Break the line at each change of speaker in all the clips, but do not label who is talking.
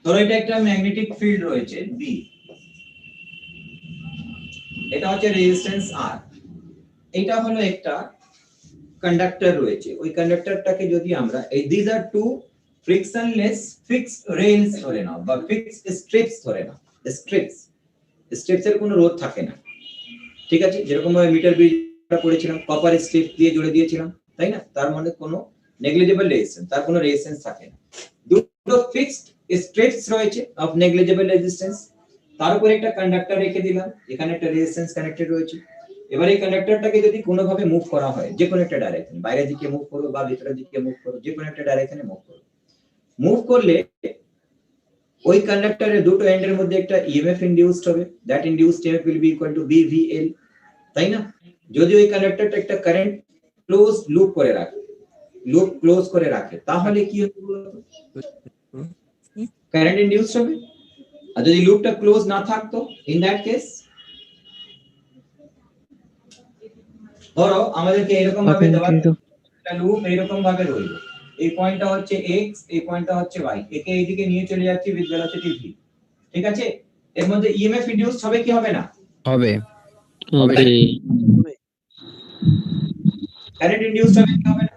ধরো এটা একটা ম্যাগনেটিক ফিল্ড রয়েছে বি, এটা হচ্ছে রেজিস্ট্যান্স আর, এটা হলো একটা কন্ডাক্টর রয়েছে, ওই কন্ডাক্টরটাকে যদি আমরা এই this are two frictionless fixed rails ধরে নাও বা ফিক্সড স্ট্রিপস ধরে নাও, স্ট্রিপস স্ট্রিপসের কোনো রোধ থাকে না, ঠিক আছে, যেরকম ভাবে মিটার ব্রিজ পড়েছিলাম কপার স্ট্রিপ দিয়ে জুড়ে দিয়েছিলাম, তাই না, তার মানে কোনো নেগলিজেবল রেজিস্ট্যান্স, তার কোনো রেজিস্ট্যান্স থাকে না। দুটো ফিক্সড স্ট্রিপস রয়েছে অফ নেগলিজেবল রেজিস্ট্যান্স, তার উপরে একটা কন্ডাক্টর রেখে দিলাম, এখানে একটা রেজিস্ট্যান্স কানেক্টেড রয়েছে। এবার এই কন্ডাক্টরটাকে যদি কোনোভাবে মুভ করা হয়, যে কোনো একটা ডাইরেকশন, বাইরের দিকে মুভ করো বা ভিতরের দিকে মুভ করো, যে কোনো একটা ডাইরেকশনে মুভ করো, মুভ করলে ওই কন্ডাক্টরের দুটো এন্ডের মধ্যে একটা ইএমএফ ইনডিউসড হবে, that induced EMF will be equal to BVL, তাই না। যদি ওই কন্ডাক্টরটা একটা কারেন্ট ক্লোজ লুপ করে রাখে, লুপ ক্লোজ করে রাখে, তাহলে কি হবে, কারেন্ট ইনডিউসড হবে। আর যদি লুপটা ক্লোজ না থাকতো, ইন দ্যাট কেস ধরো আমাদেরকে এরকম ভাবে দেওয়া একটা লুপ এরকম ভাবে রইলো, এই পয়েন্টটা হচ্ছে x, এই পয়েন্টটা হচ্ছে y, একে এইদিকে নিয়ে চলে যাচ্ছি উইথ ভেলোসিটি v, ঠিক আছে, এর মধ্যে ইএমএফ ইনডিউসড হবে কি হবে না,
হবে
হবে
কারেন্ট ইনডিউসড হবে কি হবে না,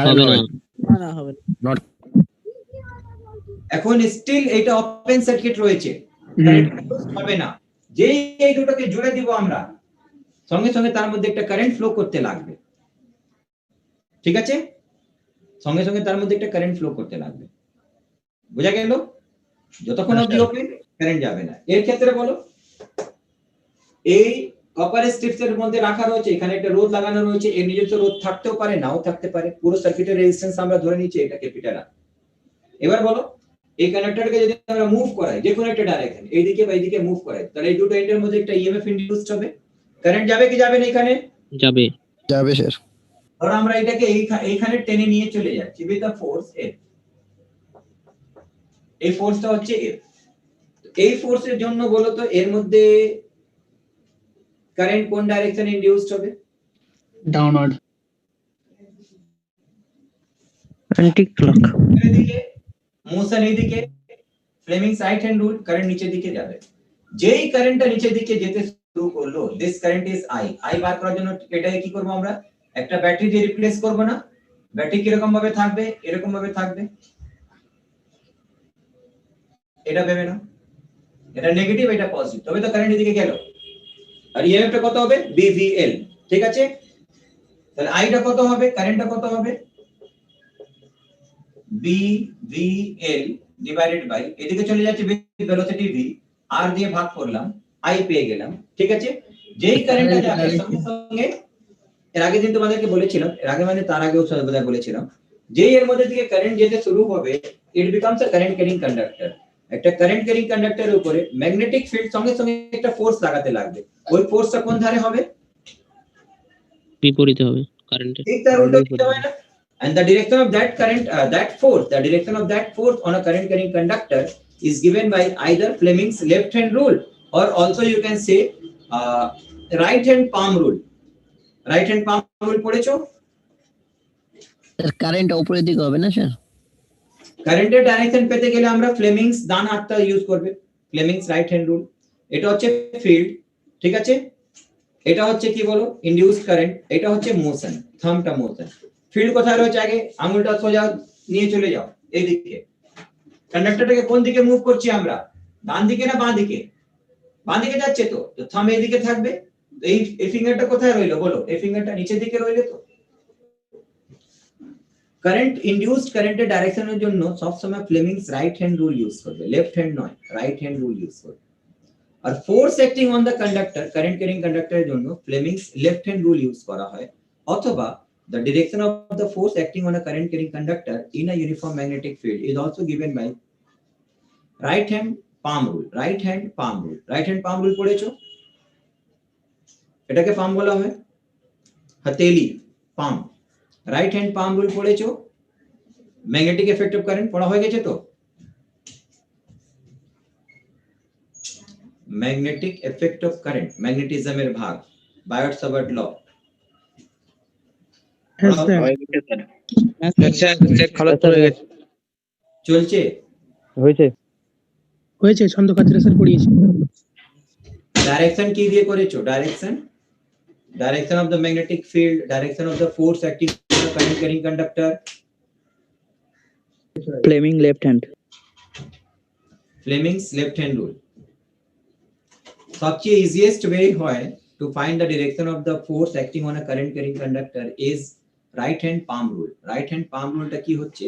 হবে না
না হবে
নট
এখন স্টিল এটা ওপেন সার্কিট রয়েছে, কারেন্ট ইনডিউসড হবে না, যেই এই দুটোকে জুড়ে দিব আমরা, সঙ্গে সঙ্গে তার মধ্যে একটা কারেন্ট ফ্লো করতে লাগবে, ঠিক আছে, সঙ্গে সঙ্গে তার মধ্যে একটা কারেন্ট ফ্লো করতে লাগবে, বোঝা গেল, যতক্ষণ অবধি ওপেন কারেন্ট যাবে না। এর ক্ষেত্রে বলো, এই কপার স্ট্রিপস এর মধ্যে রাখা রয়েছে, এখানে একটা রোধ লাগানো রয়েছে, এর নিজস্ব রোধ থাকতেও পারে নাও থাকতে পারে, পুরো সার্কিটের রেজিস্ট্যান্স আমরা ধরে নিচ্ছি এটা ক্যাপিটাল আর। এবার বলো এই কানেক্টরকে যদি আমরা মুভ করাই যে কোনো একটা ডাইরেকশন, এইদিকে বা এইদিকে মুভ করাই, তাহলে এই দুটো এন্ডের মধ্যে একটা ইএমএফ ইনডিউসড হবে, কারেন্ট যাবে কি যাবে না এখানে,
যাবে
যাবে স্যার।
ধরো আমরা এটাকে এইখানে টেনে নিয়ে চলে যাচ্ছি উইথ দ্য ফোর্স F, এই ফোর্সটা হচ্ছে F, এই ফোর্সের জন্য বলো তো এর মধ্যে কারেন্ট কোন ডাইরেকশনে ইনডিউসড হবে,
ডাউনওয়ার্ড অ্যান্টি ক্লক
এদিকে মোশন এইদিকে, Fleming's right hand rule, current নিচের দিকে যাবে, যেই কারেন্টটা নিচের দিকে যেতে শুরু করলো, দিস কারেন্ট ইজ আই বার করার জন্য এটাকে কি করব আমরা, একটা ব্যাটারি দিয়ে রিপ্লেস করব না, ব্যাটারি কি রকম ভাবে থাকবে, এরকম ভাবে থাকবে, এটা ভেবে না, এটা নেগেটিভ এটা পজিটিভ, তবে তো কারেন্ট এদিকে গেল, আর ইএমএফ টা কত হবে বিভিএল, ঠিক আছে, তাহলে আইটা কত হবে, কারেন্টটা কত হবে বিভিএল ডিভাইডেড বাই, এদিকে চলে যাচ্ছে ভেলোসিটি v, আর দিয়ে ভাগ করলাম, আই পেয়ে গেলাম, ঠিক আছে, যেই কারেন্টটা যাবে সঙ্গে সঙ্গে, এর আগে দিন তোমাদেরকে বলেছিলাম, এর আগে মানে তার আগেও সর্বদা বলেছিলাম, যেই এর মধ্যে থেকে কারেন্ট যেতে শুরু হবে, ইট becomes a current carrying conductor, একটা কারেন্ট ক্যারিং কন্ডাক্টরের উপরে ম্যাগনেটিক ফিল্ড সঙ্গে সঙ্গে একটা ফোর্স লাগাতে লাগবে, ওই ফোর্সটা কোন ধারে হবে,
বিপরীতে হবে কারেন্টের,
ঠিক তার উল্টো দিকে হবে না, and the direction of that current the direction of that force on a current carrying conductor is given by either Fleming's left hand rule, or also you can say right hand palm rule, right hand palm rule পড়েছো,
sir current উপরের দিকে হবে না sir,
কারেন্টের direction পেতে গেলে আমরা Fleming's ডান হাতটা ইউজ করবে, ফ্লেমিংস রাইট হ্যান্ড রুল, এটা হচ্ছে ফিল্ড, ঠিক আছে, এটা হচ্ছে কি বলো ইনডিউসড কারেন্ট, এটা হচ্ছে মোশন, থাম্বটা মোশন, ফিল্ড কোথায় রয়েছে, আগে আঙুলটা সোজা নিয়ে চলে যাও এইদিকে, কন্ডাক্টরটাকে কোন দিকে মুভ করছি আমরা, ডান দিকে না বাঁ দিকে, বাঁ দিকে যাচ্ছে তো থাম্ব এইদিকে থাকবে, এই ফিঙ্গারটা কোথায় রইলো বলো, এই ফিঙ্গারটা নিচের দিকে রইলো তো, কারেন্ট ইনডিউসড কারেন্টের ডাইরেকশনের জন্য সব সময় Fleming's right hand rule use করবে, লেফট হ্যান্ড নয়, রাইট হ্যান্ড রুল ইউজ করবে, আর force acting on the conductor, current carrying কন্ডাক্টরের জন্য Fleming's left hand rule use করা হয়, অথবা the direction of the force acting on a current carrying conductor in a uniform magnetic field is also given by right hand palm rule, right hand palm rule, right hand palm rule পড়েছো, এটাকে পাম বলা হয়, হাতেলি পাম, right hand পাম rule পড়েছো, magnetic effect of current পড়া হয়ে গেছে তো, magnetic effect of current, ম্যাগনেটিজমের ভাগ, বায়ট সাভার্ট ল, চলছে
হয়েছে
হয়েছে ছন্দকাত্রা স্যার পড়িয়েছে।
ডাইরেকশন কি দিয়ে করেছো? Direction of the magnetic field, direction of the force acting on the current carrying conductor.
Fleming left hand.
Fleming's left hand rule. সবচেয়ে easiest way হয় to find the direction of the force acting on a current carrying conductor is right hand palm rule. Right hand palm ruleটা কি হচ্ছে,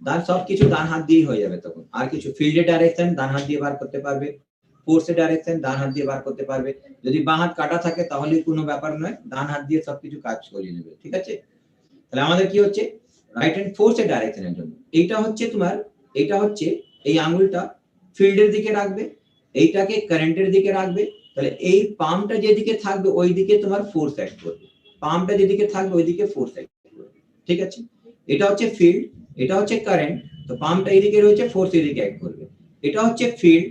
তার সবকিছু ডান হাত দিয়ে হয়ে যাবে তখন। আর কিছু ফিল্ডের ডাইরেকশন ডান হাত দিয়ে বার করতে পারবে, ফোর্সের ডাইরেকশন ডান হাত দিয়ে বার করতে পারবে। যদি বাঁ হাত কাটা থাকে তাহলে কোনো ব্যাপার নয়, ডান হাত দিয়ে সবকিছু কাজ করিয়ে নেবে, ঠিক আছে? তাহলে আমাদের কি হচ্ছে, রাইট হ্যান্ড ফোর্সের ডাইরেকশনের জন্য এইটা হচ্ছে তোমার, এইটা হচ্ছে এই আঙ্গুলটা ফিল্ডের দিকে রাখবে, এইটাকে কারেন্টের দিকে রাখবে। তাহলে এই পামটা যেদিকে থাকবে ওই দিকে তোমার ফোর্স অ্যাক্ট করবে, পামটা যেদিকে থাকবে ওই দিকে ফোর্স অ্যাক্ট করবে, ঠিক আছে? এটা হচ্ছে ফিল্ড, এটা হচ্ছে কারেন্ট, তো পামটা এইদিকে রয়েছে, ফোর্স এইদিকে অ্যাক্ট করবে। এটা হচ্ছে ফিল্ড,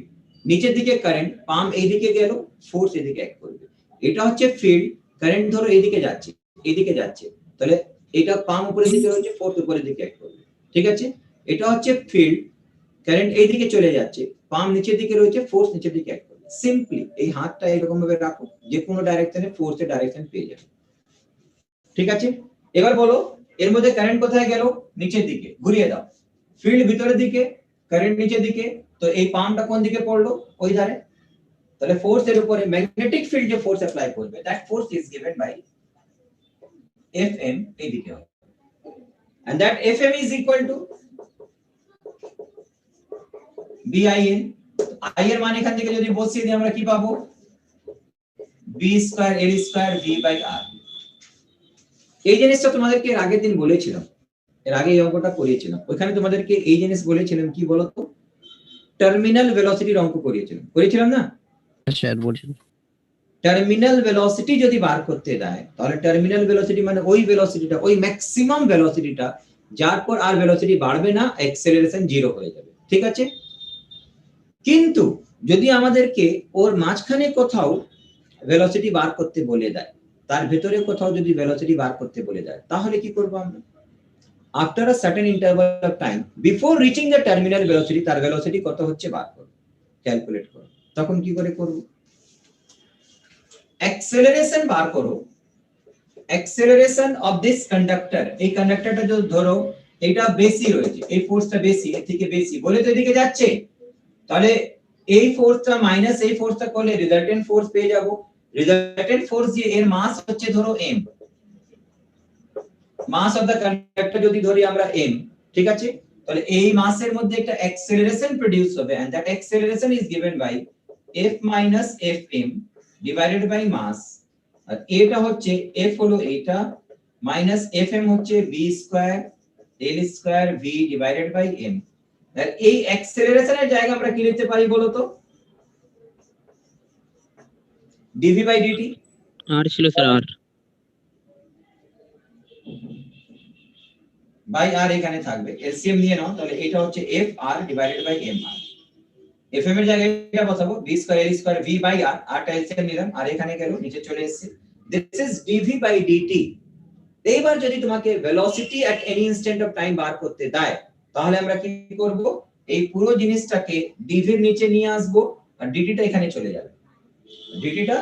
নিচের দিকে কারেন্ট, পাম এইদিকে গেল, ফোর্স এদিকে অ্যাক্ট করবে। এটা হচ্ছে ফিল্ড, কারেন্ট ধরো এইদিকে যাচ্ছে, এইদিকে যাচ্ছে, তাহলে এটা পাম উপরের দিকে রয়েছে, ফোর্স উপরের দিকে অ্যাক্ট করবে, ঠিক আছে? এটা হচ্ছে ফিল্ড, কারেন্ট এইদিকে চলে যাচ্ছে, পাম নিচের দিকে রয়েছে, ফোর্স নিচের দিকে অ্যাক্ট করবে। সিম্পলি এই হাতটা এরকম ভাবে রাখো, যে কোনো ডাইরেকশনে ফোর্সের ডাইরেকশন পেয়ে যাবে, ঠিক আছে? এবার বলো এর মধ্যে কারেন্ট কোথায় গেল? নিচের দিকে, ঘুরিয়ে দাও। ফিল্ড ভিতরের দিকে, কারেন্ট নিচের দিকে, তো এই পামটা কোন দিকে পড়লো? ওই ধারে। তাহলে ফোর্স এর উপরে ম্যাগনেটিক ফিল্ড যে ফোর্স অ্যাপ্লাই করবে, that force is given by Fm এইদিকে হবে, and that Fm is equal to BIN। I এর মান এখান থেকে যদি বসিয়ে দিই আমরা কি পাবো? B square L square V by R। এই জিনিসটা তোমাদেরকে এর আগের দিন বলেছিলাম, এর আগে এই অঙ্কটা করিয়েছিলাম। ওখানে তোমাদেরকে এই জিনিস বলেছিলাম কি বলতো, টার্মিনাল ভেলোসিটির অঙ্ক করিয়েছিলাম না?
স্যার বলছেন
টার্মিনাল ভেলোসিটি যদি বার করতে দেয়, তাহলে টার্মিনাল ভেলোসিটি মানে ওই ভেলোসিটিটা, ওই ম্যাক্সিমাম ভেলোসিটিটা যার পর আর ভেলোসিটি বাড়বে না, অ্যাক্সেলারেশন জিরো হয়ে যাবে, ঠিক আছে? কিন্তু যদি আমাদেরকে ওর মাঝখানে কোথাও ভেলোসিটি বার করতে বলে দেয়, তার ভেতরে কোথাও যদি ভেলোসিটি বার করতে বলে দেয়, তাহলে কি করব আমরা? After a certain interval of time before reaching the terminal velocity, তার ভেলোসিটি কত হচ্ছে বার করো, ক্যালকুলেট করো। তখন কি করে করব? অ্যাক্সেলারেশন বার করো, অ্যাক্সেলারেশন অফ দিস কন্ডাক্টর। এই কন্ডাক্টরটা যদি ধরো এটা বেশি রয়েছে, এই ফোর্সটা বেশি, এর থেকে বেশি বলে তো এদিকে যাচ্ছে, তাহলে এই ফোর্সটা মাইনাস এই ফোর্সটা করলে রিজাল্টেন্ট ফোর্স পেয়ে যাব। রিজাল্টেন্ট ফোর্স যে এর মাস হচ্ছে ধরো m, mass of the conductor যদি ধরি আমরা m, ঠিক আছে? তাহলে এই মাসের মধ্যে একটা অ্যাক্সেলারেশন প্রোডিউস হবে, and that acceleration is given by F minus Fm divided by mass। আর এটা হচ্ছে F হলো এটা মাইনাস Fm হচ্ছে v square L square v divided by m। আর এই অ্যাক্সেলারেশনের জায়গা আমরা কি লিখতে পারি বলো তো? dv by dt।
আর ছিল স্যার আর
বাই আর এখানে থাকবে, এলসিএম নিয়ে নাও, তাহলে এটা হচ্ছে f r divided by m r। fm এর জায়গায় এটা বসাবো v square L square v by r, আর টা এলসিএম নিলাম, আর এখানে গেল নিচে চলে এসেছে, this is dv by dt। এইবার যদি তোমাকে velocity at any instant of time বার করতে দেয়, তাহলে আমরা কি করব? এই পুরো জিনিসটাকে dv এর নিচে নিয়ে আসব, আর dt টা এখানে চলে যাবে, dt টা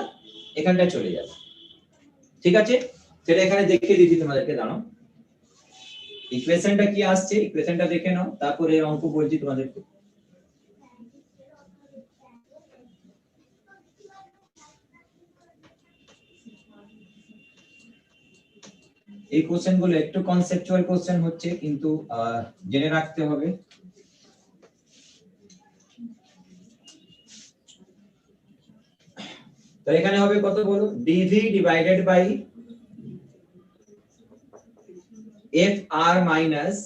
এখানটা চলে যাবে, ঠিক আছে? সেটা এখানে দেখিয়ে দিচ্ছি তোমাদেরকে, জানো ইকুয়েশনটা কি আসছে, ইকুয়েশনটা দেখে নাও, তারপরে অঙ্ক বলছি তোমাদেরকে। এই কোশ্চেনগুলো একটু কনসেপচুয়াল কোশ্চেন হচ্ছে, কিন্তু জেনে রাখতে হবে। তো এখানে হবে কত বলো? dv divided by fr minus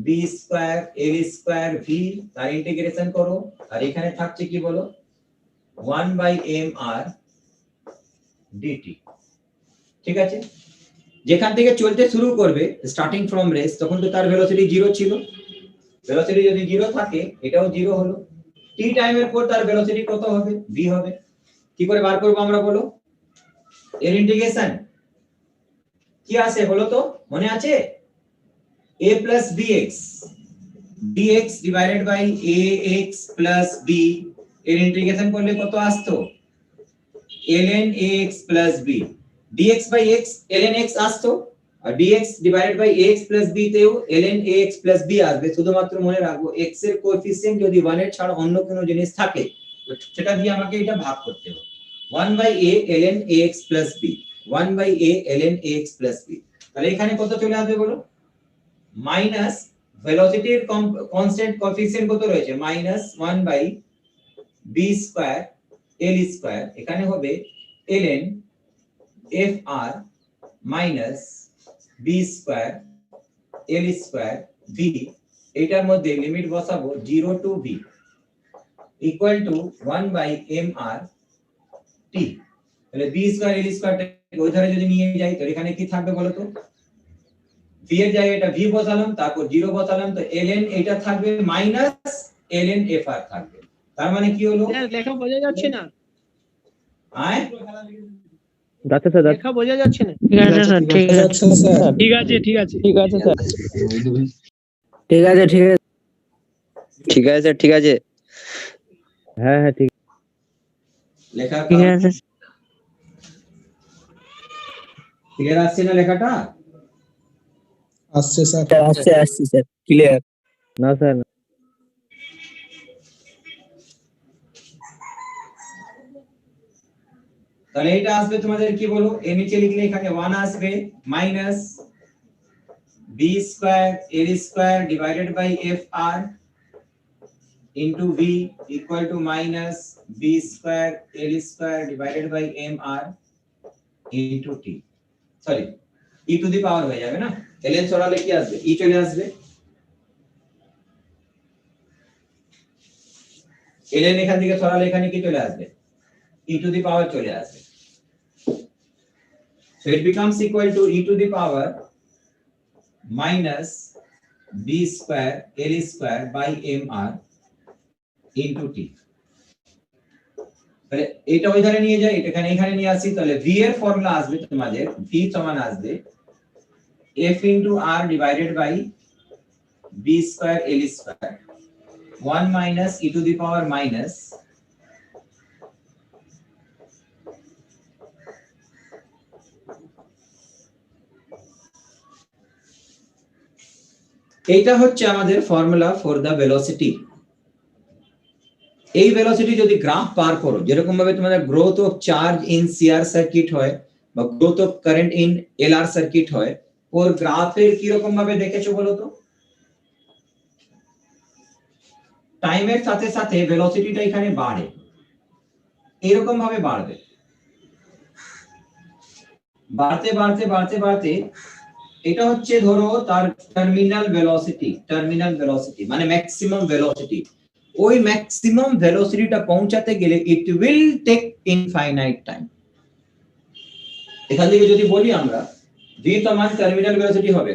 b square L square v, তার ইন্টিগ্রেশন করো, আর এখানে থাকছে কি বলো? 1 বাই mr dt, ঠিক আছে? যেখান থেকে চলতে শুরু করবে স্টার্টিং ফ্রম রেস, তখন তো তার ভেলোসিটি জিরো ছিল, ভেলোসিটি যদি জিরো থাকে এটাও জিরো হলো, t টাইমের পর তার ভেলোসিটি কত হবে? v হবে। কি করে বার করব আমরা বলো? এর ইন্টিগ্রেশন কি আসে বলো তো, মনে আছে? a plus bx dx divided by ax plus b এর ইন্টিগ্রেশন করলে কত আসতো ln ax plus b dx by x ln x আসতো আর dx divided by ax plus b তেও ln ax plus b আসবে শুধুমাত্র মনে রাখবো x এর কোএফিসিয়েন্ট যদি 1 এর ছাড়া অন্য কোনো জিনিস থাকে তো সেটা দিয়ে আমাকে এটা ভাগ করতে হবে 1 by a ln ax plus b 1 by a ln ax plus b তাহলে এখানে কত চলে আসবে বলো মাইনাস ভেলোসিটির কনস্ট্যান্ট কোএফিসিয়েন্ট কত রয়েছে minus 1 by b square l square এখানে হবে ln fr minus b square l square v এটার মধ্যে লিমিট বসাবো 0 to v equal to 1 by mr t তাহলে b স্কয়ার l স্কয়ারটা ওই ধারে যদি নিয়ে যাই তো এখানে কি থাকবে বলো তো v এর জায়গায় এটা v বসালাম তারপর 0 বসালাম তো ln এটা থাকবে মাইনাস ln fr থাকবে তার মানে কি হলো
লেখা বোঝা যাচ্ছে না
আয়
যাচ্ছে স্যার লেখা বোঝা যাচ্ছে না ঠিক আছে ঠিক আছে ঠিক আছে স্যার
ঠিক আছে ঠিক আছে
ঠিক আছে স্যার ঠিক আছে
হ্যাঁ হ্যাঁ ঠিক
লেখা
ঠিক আছে
ক্লিয়ার আসছে না লেখাটা
আসছে স্যার
আসছে স্যার ক্লিয়ার
না স্যার
তাহলে এটা আসবে তোমাদের কি বলো এর নিচে লিখলে এখানে 1 আসবে minus b square l square divided by fr into v equal to minus b square l square divided by mr into t sorry e to the power হয়ে যাবে না ln সরালে কি আসবে e চলে আসবে ln এখান থেকে সরালে এখানে কি চলে আসবে e to the power চলে আসবে so it becomes equal to e to the power minus b square l square by mr into t তাহলে এটা ওই ধারে নিয়ে যাই এটা এখানে নিয়ে আসি তাহলে v এর ফর্মুলা আসবে তোমাদের v সমান আসবে f into r divided by b square l square 1 minus e to the power minus এইটা হচ্ছে আমাদের ফর্মুলা ফর দা ভেলোসিটি এই ভেলোসিটি যদি গ্রাফ পার করো যেরকম ভাবে তোমাদের growth of charge in CR circuit হয় বা growth of current in LR circuit হয় ওর গ্রাফের কি রকম ভাবে দেখেছো বলো তো টাইমের সাথে সাথে ভেলোসিটিটা এখানে বাড়ে এরকম ভাবে বাড়বে বাড়তে বাড়তে বাড়তে বাড়তে এটা হচ্ছে ধরো তার টার্মিনাল ভেলোসিটি মানে ম্যাক্সিমাম ভেলোসিটি ওই ম্যাক্সিমাম ভেলোসিটিটা পৌঁছাতে গেলে it will take infinite time এখান থেকে যদি বলি আমরা v সমান টার্মিনাল ভেলোসিটি হবে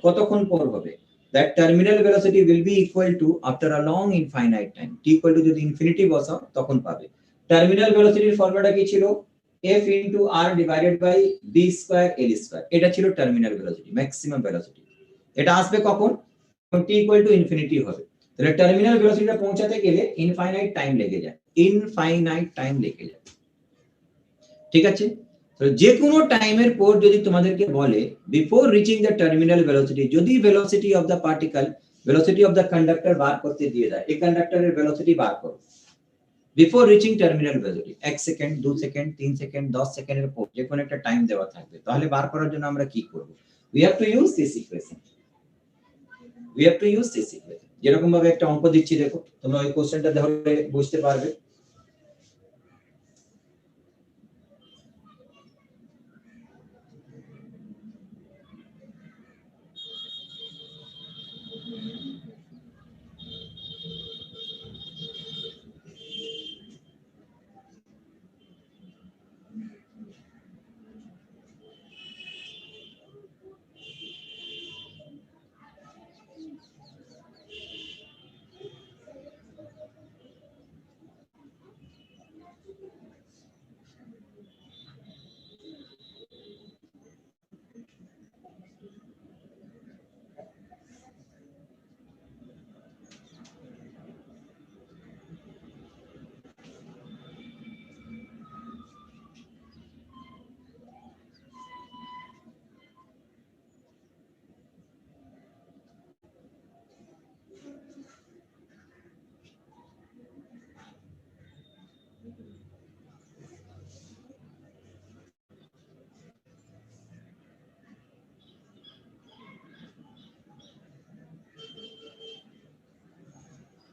কতক্ষণ পর হবে that terminal velocity will be equal to after a long infinite time t equal to যদি ইনফিনিটি বসাও তখন পাবে টার্মিনাল ভেলোসিটির ফর্মুলাটা কি ছিল f into r divided by b square l square এটা ছিল টার্মিনাল ভেলোসিটি ম্যাক্সিমাম ভেলোসিটি এটা আসবে কখন t equal to ইনফিনিটি হবে তাহলে টার্মিনাল ভেলোসিটিটা পৌঁছাতে গেলে ইনফাইনাইট টাইম লেগে যায় ঠিক আছে তো যে কোনো টাইমের পর যদি তোমাদেরকে বলে before reaching the terminal velocity যদি velocity of the particle velocity of the conductor বার করতে দিয়ে দেয় এই কন্ডাক্টরের ভেলোসিটি বার করো before reaching terminal velocity 1 second 2 second 3 second 10 সেকেন্ডের পর যে কোনো একটা টাইম দেওয়া থাকবে তাহলে বার করার জন্য আমরা কি করব we have to use this equation যেরকম ভাবে একটা অঙ্ক দিচ্ছি দেখো তোমরা ওই কোশ্চেনটা ধরে বুঝতে পারবে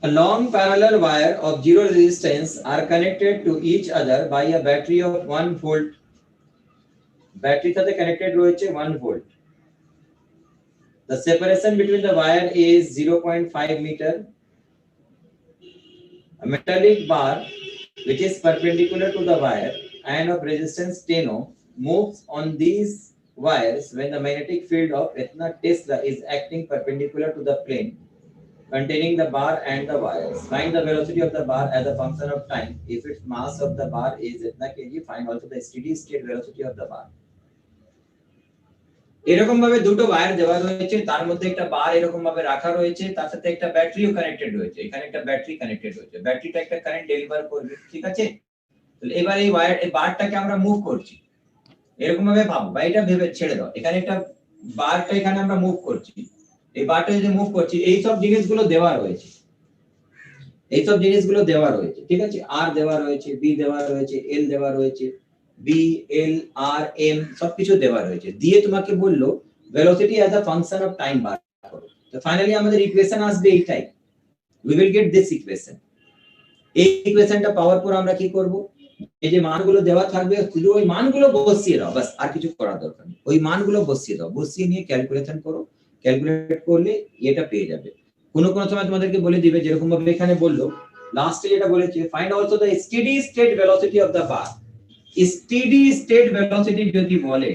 A long parallel wire of zero resistance are connected to each other by a battery of 1 volt. Battery সাথে connected রয়েছে 1 volt. The separation between the wire is 0.5 meter. A metallic bar which is perpendicular to the wire and of resistance 10 ohm moves on these wires when the magnetic field of Etna Tesla is acting perpendicular to the plane containing the bar and the wires. Find the velocity of the bar as a function of time. If its mass of the bar is Etna kg, find also the steady state velocity of the bar. এরকম ভাবে দুটো wire দেওয়া রয়েছে, তার মধ্যে একটা বার এরকম ভাবে রাখা রয়েছে, তার সাথে একটা ব্যাটারিও কানেক্টেড রয়েছে। এখানে একটা ব্যাটারি কানেক্টেড রয়েছে, ব্যাটারিটা একটা কারেন্ট ডেলিভার করবে, ঠিক আছে? তাহলে এবার এই ওয়্যার এই বারটাকে আমরা মুভ করছি, এরকম ভাবে ভাবো, বা এটা ভেবে ছেড়ে দাও, এখানে একটা বারটা এখানে আমরা মুভ করছি, এই বারটা যদি মুভ করছি, এই সব জিনিসগুলো দেওয়া রয়েছে, এই সব জিনিসগুলো দেওয়া রয়েছে, ঠিক আছে? আর দেওয়া রয়েছে, বি দেওয়া রয়েছে, এল দেওয়া রয়েছে, বি এল আর এম সবকিছু দেওয়া রয়েছে, দিয়ে তোমাকে বললো velocity as a function of time বার করো। তো ফাইনালি আমাদের ইকুয়েশন আসবে এইটাই, we will get this equation। এই ইকুয়েশনটা পাওয়ার পর আমরা কি করব, এই যে মানগুলো দেওয়া থাকবে শুধু ওই মানগুলো বসিয়ে দাও, বাস, আর কিছু করার দরকার নেই, ওই মানগুলো বসিয়ে দাও, বসিয়ে নিয়ে ক্যালকুলেশন করো, ক্যালকুলেট করলে এটা পেয়ে যাবে। কোনো সময় তোমাদেরকে বলে দিবে, যেরকম ভাবে এখানে বললো লাস্টে যেটা বলেছে, find also the steady state velocity of the bar. Steady state velocity যদি বলে,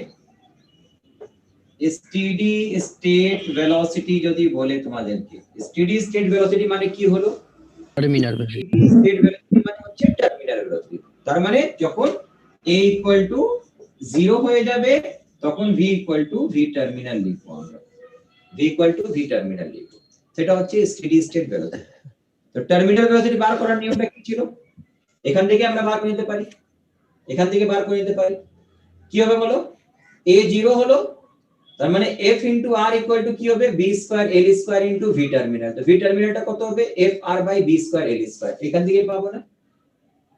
স্টেডি স্টেট ভেলোসিটি যদি বলে তোমাদেরকে, স্টেডি স্টেট ভেলোসিটি মানে কি হলো,
টার্মিনাল ভেলোসিটি।
স্টেট ভেলোসিটি মানে হচ্ছে টার্মিনাল ভেলোসিটি। তার মানে যখন a ইকুয়াল টু 0 হয়ে যাবে তখন v equal two v terminal লিখবো আমরা, v equal two v terminal লিখবো, সেটা হচ্ছে স্টেডি স্টেট ভেলোসিটি। তো টার্মিনাল ভেলোসিটি বার করার নিয়মটা কি ছিল, এখান থেকে আমরা বার করে নিতে পারি, এখান থেকে বার করে নিতে পারি, কি হবে বলো, a 0 হলো, তার মানে f into r equal to কি হবে, b square l square into v terminal. তো v টার্মিনালটা কত হবে, f r by b square l square, এখান থেকে পাবো না?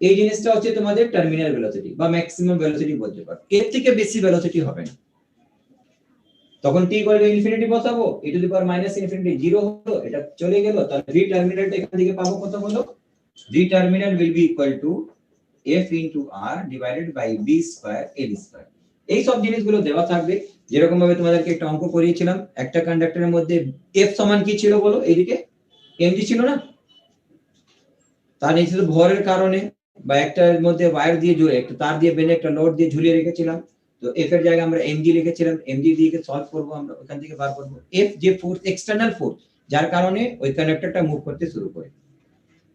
এই জিনিসটা হচ্ছে তোমাদের টার্মিনাল ভেলোসিটি বা ম্যাক্সিমাম ভেলোসিটি বলতে পারো, এর থেকে বেশি ভেলোসিটি হবে না। তখন t ইকুয়াল টু ইনফিনিটি বসাবো, e to the power minus infinity 0 হলো, এটা চলে গেল, তাহলে v টার্মিনালটা এখান থেকে পাবো কত হলো, v terminal will be equal to f into r divided by b square l square। এই সব জিনিসগুলো দেওয়া থাকবে, যেরকম ভাবে তোমাদেরকে একটা অঙ্ক করিয়েছিলাম, একটা কন্ডাক্টরের মধ্যে f সমান কি ছিল বলো, এইদিকে mg ছিল না, তার নিচে তো ভরের কারণে বা একটার মধ্যে ওয়্যার দিয়ে জুড়ে একটা তার দিয়ে বেঁধে একটা লোড দিয়ে ঝুলিয়ে রেখেছিলাম, তো f এর জায়গায় আমরা mg লিখেছিলাম, mg দিয়ে সলভ করব, আমরা ওখান থেকে বার করব f, যে ফোর্স, এক্সটার্নাল ফোর্স, যার কারণে ওই কন্ডাক্টরটা মুভ করতে শুরু করে।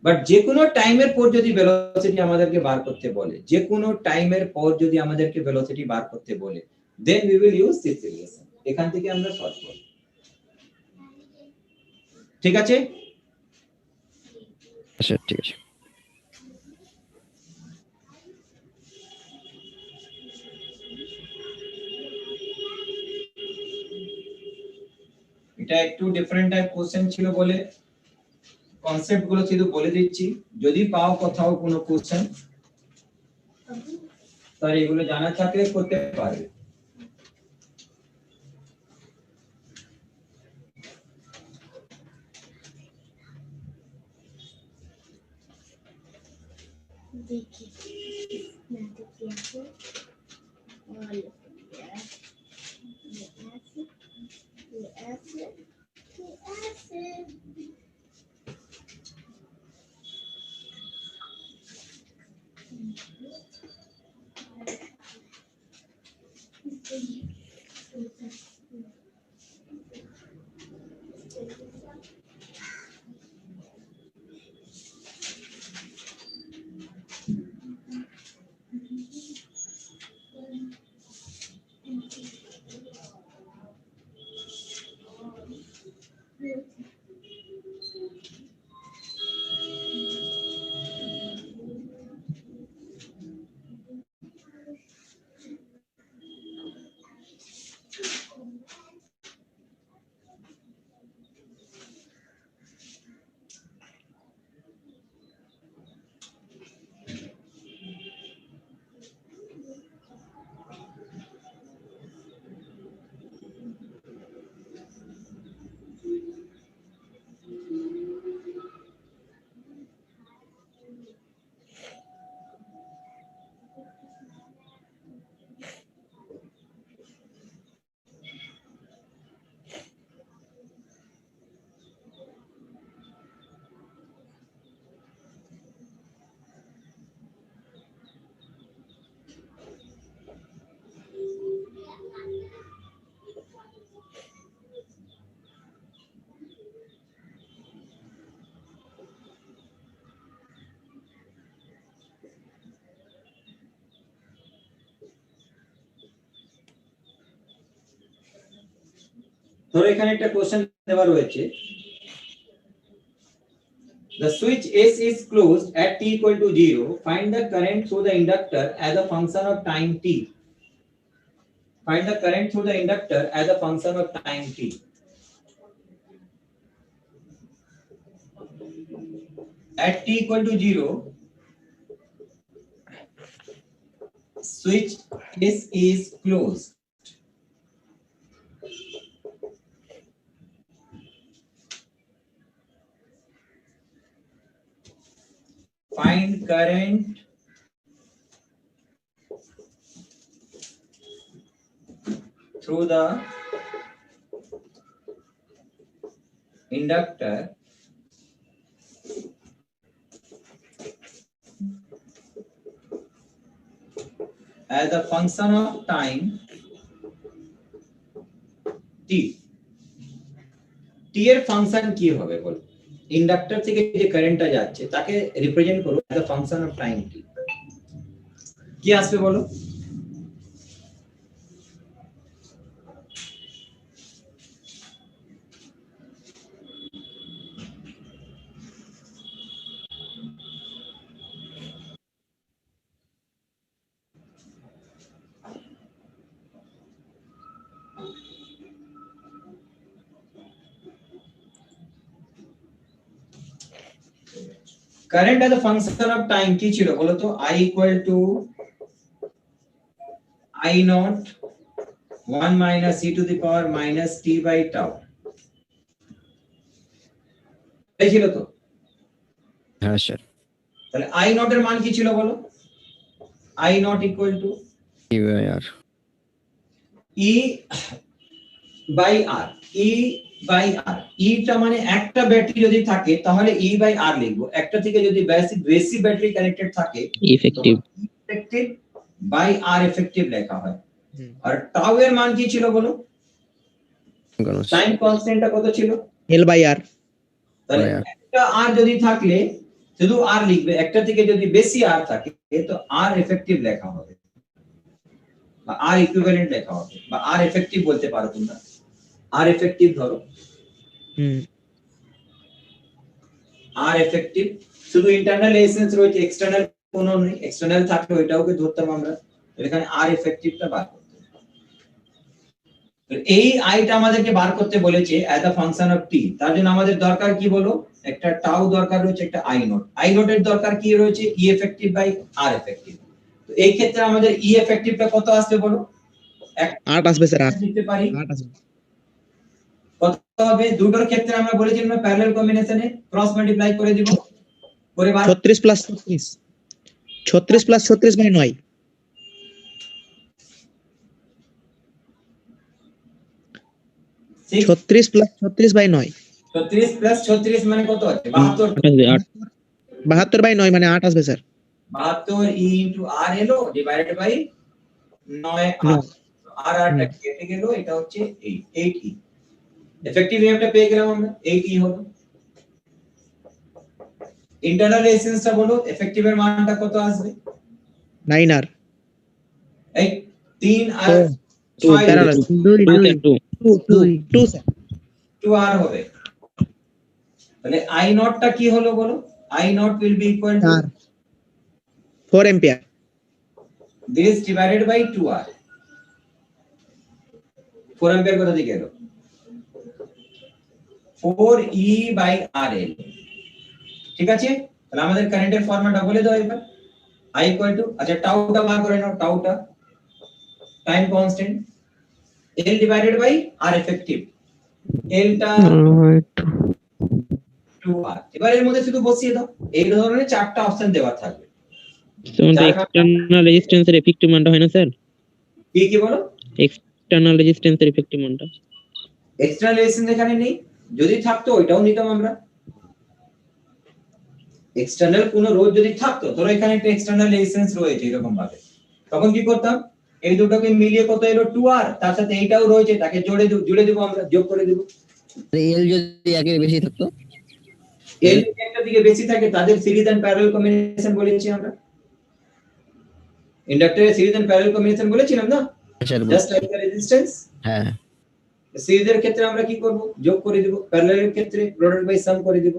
বাট যে কোনো টাইমের পর যদি ভেলোসিটি আমাদেরকে বার করতে বলে, যে কোনো টাইমের পর যদি আমাদেরকে ভেলোসিটি বার করতে বলে, then we will use this relation, এখান থেকে আমরা সলভ করব, ঠিক আছে?
আচ্ছা, ঠিক আছে।
এটা একটু ডিফারেন্ট টাইপ কোশ্চেন ছিল বলে কনসেপ্ট গুলো শুধু বলে দিচ্ছি, যদি পাও কোথাও কোনো কোশ্চেন, তাহলে এগুলো জানা থাকলে করতে পারবে। ধরো এখানে একটা কোশ্চেন দেওয়া রয়েছে, the switch S is closed at t equal to 0, find the current through the inductor as a function of time t. Find the current through the inductor as a function of time t. At t equal to 0, switch S is closed. Find current through the inductor as a function of time t. t এর function কি হবে বল? Inductor থেকে যে কারেন্টটা যাচ্ছে তাকে represent করো as a function of time t. কি আসবে বলো? Current as a function of time কি ছিল বলো তো? I equal to I naught 1 minus e to the power minus t by tau. এই ছিল তো?
হ্যাঁ স্যার।
তাহলে I naught এর মান কি ছিল বলো? I naught equal to
কি আর
E by R. E by R. E টা মানে একটা ব্যাটারি যদি থাকে তাহলে E by R লিখবো। একটা থেকে যদি বেশি ব্যাটারি কানেক্টেড থাকে
effective
effective by R effective লেখা হয়। আর টাউ এর মান কি ছিল বলো? টাইম কনস্ট্যান্টটা কত ছিল?
এল বাই আর।
তাহলে একটা R যদি থাকলে শুধু R লিখবে, একটা থেকে যদি বেশি R থাকে তো R এফেক্টিভ লেখা হবে বা R ইকুইভ্যালেন্ট লেখা হবে বা R এফেক্টিভ বলতে পারো তোমরা। R এফেক্টিভ ধরো, R এফেক্টিভ শুধু ইন্টারনাল রেজিস্ট্যান্স রয়েছে, এক্সটার্নাল কোনো নেই। এক্সটার্নাল থাকলে ওইটাওকে ধরতাম আমরা। এখানে R এফেক্টিভটা বার করতে হবে। তো এই আইটা আমাদেরকে বার করতে বলেছে অ্যাজ আ ফাংশন অফ টি। তার জন্য আমাদের দরকার কি বলো? একটা টাউ দরকার রয়েছে, একটা আই নট। আই নট এর দরকার কি রয়েছে? ই এফেক্টিভ বাই আর এফেক্টিভ। তো এই ক্ষেত্রে আমাদের ই এফেক্টিভটা কত আসবে বলো?
8 আসবে স্যার। 8
দিতে পারি।
8 আসবে।
কত হবে? দুটোর ক্ষেত্রে আমরা বলেছিলাম প্যারালাল কম্বিনেশনে ক্রস মাল্টিপ্লাই করে দিব। করে
36 plus 36 36 plus 36 by 9 36 plus 36 by 9
36 plus 36 মানে কত আছে? 72
72 বাই 9 মানে 8 আসবে স্যার।
72 ই ইনটু আর এলো ডিভাইডেড বাই 9 আর। আর আরটা কেটে গেল, এটা হচ্ছে 8 ই। এফেক্টিভ ইএমটা পেয়ে গেলাম আমরা, 8 ই হলো। ইন্টারনাল রেজিস্ট্যান্সটা বলো, এফেক্টিভ এর মানটা কত আসবে?
9 আর
এই 3 আর
2 প্যারালাল 2 স্যার
2 আর হবে। তাহলে I নট টা কি হলো বলো? I not will be equal to
4 ampere
this divided by 2R. 4 ampere কোথা থেকে এলো? 4E by RL। ঠিক আছে? তাহলে আমাদের কারেন্টের ফর্মুলাটা বলে দাও এবার। I equal to, আচ্ছা টাউটা বার করে নাও। টাউটা time constant, L divided by R effective। L টা 2R। এবার এর মধ্যে শুধু বসিয়ে দাও। এই ধরনের চারটা অপশন দেওয়া থাকবে।
এক্সটার্নাল রেজিস্ট্যান্সের ইফেক্টিভ মানটা হয় না স্যার?
কি বলো?
এক্সটার্নাল রেজিস্ট্যান্সের ইফেক্টিভ মানটা।
এক্সটার্নাল রেজিস্ট্যান্স এখানে নেই, যদি থাকতো ওইটাও নিতাম আমরা। এক্সটার্নাল কোন রোধ যদি থাকতো, ধরো এখানে একটা এক্সটার্নাল রেজিস্ট্যান্স রয়েছে এরকম ভাবে, তখন কি করতাম? এই দুটোকে মিলিয়ে কত এলো? 2R। তার সাথে এইটাও রয়েছে, তাকে জুড়ে দেব আমরা, যোগ করে দেব।
এল যদি একের বেশি থাকতো,
এল যদি একটা দিকে বেশি থাকে তাদের সিরিজ এন্ড প্যারালাল কম্বিনেশন বলেছি আমরা। ইন্ডাক্টরের সিরিজ এন্ড প্যারালাল কম্বিনেশন বলেছিলাম না? Just like the resistance.
হ্যাঁ
সিরিজের ক্ষেত্রে আমরা কি করব, যোগ করে দিব, প্যারালালের ক্ষেত্রে প্রোডাক্ট বাই সাম করে দিব।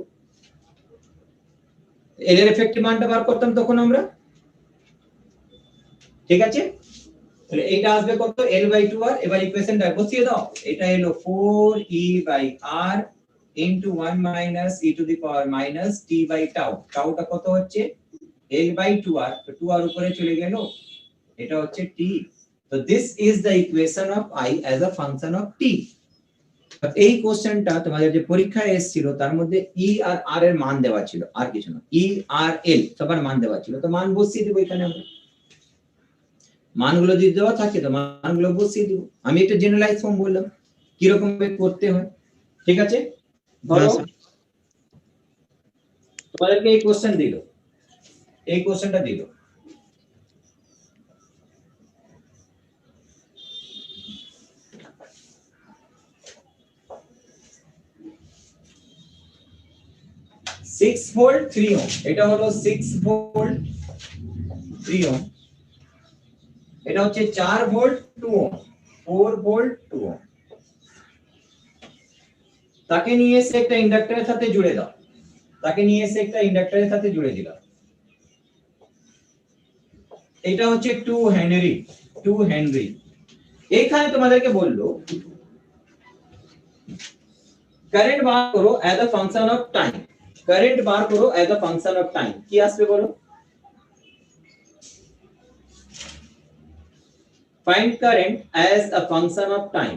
এল এর এফেক্টিভ মানটা বার করতাম তখন আমরা, ঠিক আছে। তাহলে এইটা আসবে কত, L/2R। এবার ইকুয়েশনটা বসিয়ে দাও, এটা হলো 4E/R into 1 - e to the power minus t by tau. টাউটা কত হচ্ছে L/2R, তো 2R উপরে চলে গেল, এটা হচ্ছে t। তো this is the equation of I as a function of t। এই কোশ্চেনটা তোমাদের যে পরীক্ষায় এসেছিল তার মধ্যে E আর R এর মান দেওয়া ছিল, আর কিছু না, E আর L সবার মান দেওয়া ছিল, তো মান বসিয়ে দেব এখানে আমরা। মানগুলো যদি দেওয়া থাকে তো মানগুলো বসিয়ে দিব। আমি একটা জেনারেলাইজ ফর্ম বললাম কি রকম করতে হয়, ঠিক আছে। ধরো তোমাদেরকে এই কোশ্চেন দিল, এই কোশ্চেনটা দিল, সিক্স ভোল্ট 3 ওহম, এটা হলো 6 ভোল্ট 3 ওহম, এটা হচ্ছে 4 ভোল্ট 2 ওহম, 4 ভোল্ট 2 ওহম। তাকে নিয়ে এসে একটা ইন্ডাক্টরের সাথে জুড়ে দাও, তাকে নিয়ে এসে একটা ইন্ডাক্টরের সাথে জুড়ে দিলাম। এটা হচ্ছে 2 হেনরি, 2 হেনরি। এইখানে তোমাদেরকে বললো কারেন্ট বার করো as a function of time, current বার করো as a function of time. কি আসবে বলো, find current as a function of time.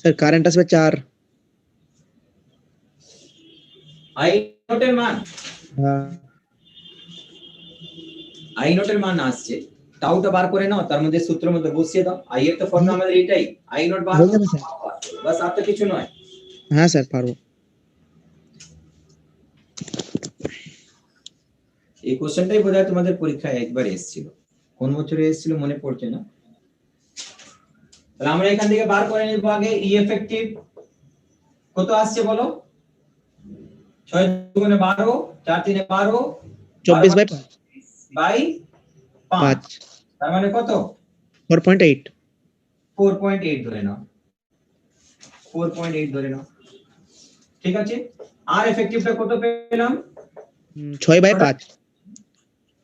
Sir current আসবে 4।
আই নটের মান,
হ্যাঁ
আই নটের মান আসছে, টাউটা বার করে নাও, তার মধ্যে সূত্রের মধ্যে বসিয়ে দাও। আই এর তো ফর্মুলা আমাদের এটাই, আই নট বার
হয়ে
করো,
যাবে স্যার।
বাস, আর তো কিছু নয়।
হ্যাঁ স্যার পারবো।
এই কোশ্চেনটাই বোধহয় তোমাদের পরীক্ষায় একবার এসেছিল, কোন বছরে এসেছিল মনে পড়ছে না। তাহলে আমরা এখান থেকে বার করে নেব আগে ই এফেক্টিভ কত আসছে বলো, 6 দুগুণে 12, 4 3 12,
24/5
তার মানে কত
4.8।
4.8 ধরে নাও, 4.8 ধরে নাও, ঠিক আছে। আর এফেক্টিভটা কত পেলাম,
6/5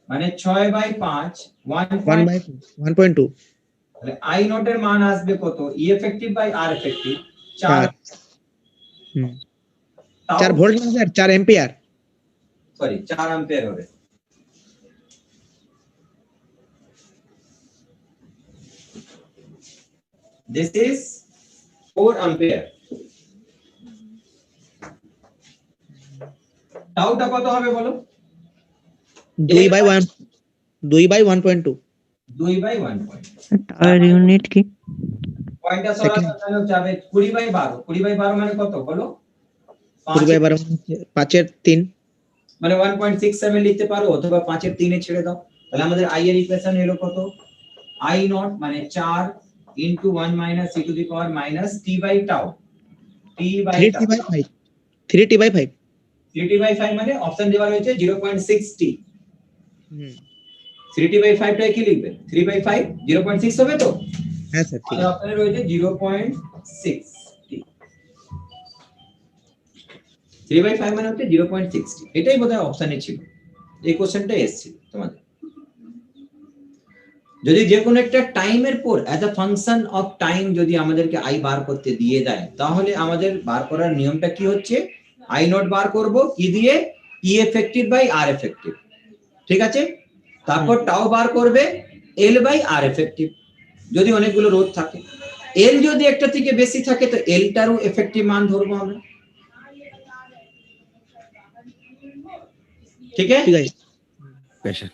মানে 6/5
1/1.2।
তাহলে আই নট এর মান আসবে কত, E effective by R effective 4।
4 volt না স্যার, 4 এম্পিয়ার।
সরি 4 অ্যাম্পিয়ার হবে। This is 4 ampere. টাউটা কত হবে বলো,
2/1 2/1.2।
2/1
টাওয়ার ইউনিট কি?
পয়েন্টটা সরাসরি যাবে 20/12, 20/12 মানে কত বলো,
20/12 5 এর 3।
মানে 1.67 লিখতে পারো, অথবা 5 এর 3 এ ছেড়ে দাও। তাহলে আমাদের i এর ইকুয়েশন হলো কত, i নট মানে 4 into 1 - e to the power minus t by tau, t by tau
3t/5 3t/5
3t/5 মানে অপশন দেওয়া রয়েছে 0.6t। 3t/5 টাকে কি লিখবে, 3/5 0.6 হবে তো।
হ্যাঁ স্যার ঠিক
আর
আছে।
অপশনে রয়েছে 0.6t, 3/5 মানে হচ্ছে 0.6t। এটাই বোধহয় অপশনে ছিল, এই কোশ্চেনটা এসেছিল তোমাদের। যদি যে কোনো একটা টাইমের পর as a function of time যদি আমাদেরকে আই বার করতে দিয়ে দেয়, তাহলে আমাদের বার করার নিয়মটা কি হচ্ছে, আই নট বার করব কি দিয়ে, ই এফেক্টিভ বাই আর এফেক্টিভ, ঠিক আছে। তারপর টাও বার করবে এল বাই আর এফেক্টিভ, যদি অনেকগুলো রোধ থাকে। এল যদি একটা থেকে বেশি থাকে তো এলটারও এফেক্টিভ মান ধরবো আমরা, ঠিক আছে।
ঠিক আছে।
Pressure.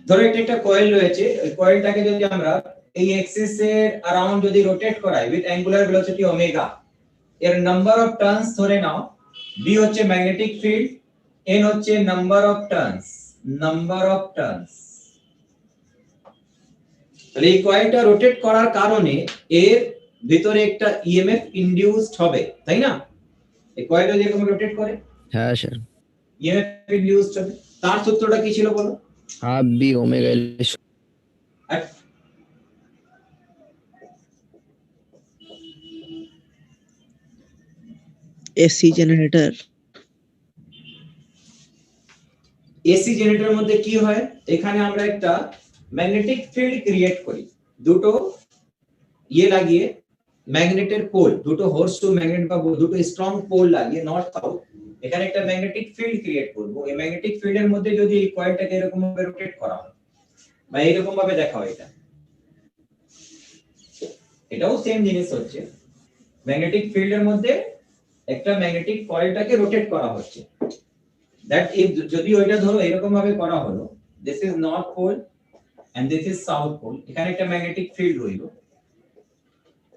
ধরো এটা একটা কয়েল রয়েছে, ওই কয়েলটাকে যদি আমরা এই এক্সিস এর अराउंड যদি রোটেট করাই উইথ অ্যাঙ্গুলার ভেলোসিটি ওমেগা, এর নাম্বার অফ টার্নস ধরে নাও, b হচ্ছে ম্যাগনেটিক ফিল্ড, n হচ্ছে নাম্বার অফ টার্নস, তাহলে এই কয়েলটা রোটেট করার কারণে এর ভিতরে একটা ইএমএফ ইনডিউসড হবে, তাই না? এই কয়েলটা যেরকম রোটেট করে
হ্যাঁ স্যার,
ইএমএফ ইনডিউসড হবে। তার সূত্রটা কি ছিল বলো?
Half B omega L.
আর
এসি জেনারেটর।
এসি জেনারেটরের মধ্যে কি হয়, এখানে আমরা একটা ম্যাগনেটিক ফিল্ড ক্রিয়েট করি, দুটো ইয়ে লাগিয়ে ম্যাগনেটের পোল, দুটো হর্স টু ম্যাগনেট বা দুটো স্ট্রং পোল লাগিয়ে নর্থ সাউথ এখানে একটা ম্যাগনেটিক ফিল্ড ক্রিয়েট করব। এই ম্যাগনেটিক ফিল্ডের মধ্যে যদি এই কয়েলটাকে এরকম ভাবে রোটেট করা হয় বা এরকম ভাবে দেখা হয়, এটাও সেম জিনিস হচ্ছে, ম্যাগনেটিক ফিল্ডের মধ্যে একটা ম্যাগনেটিক কয়েলটাকে রোটেট করা হচ্ছে। দ্যাট ইফ যদি ওইটা ধরো এরকম ভাবে করা হলো, this is north pole and this is south pole, এখানে একটা ম্যাগনেটিক ফিল্ড হইলো।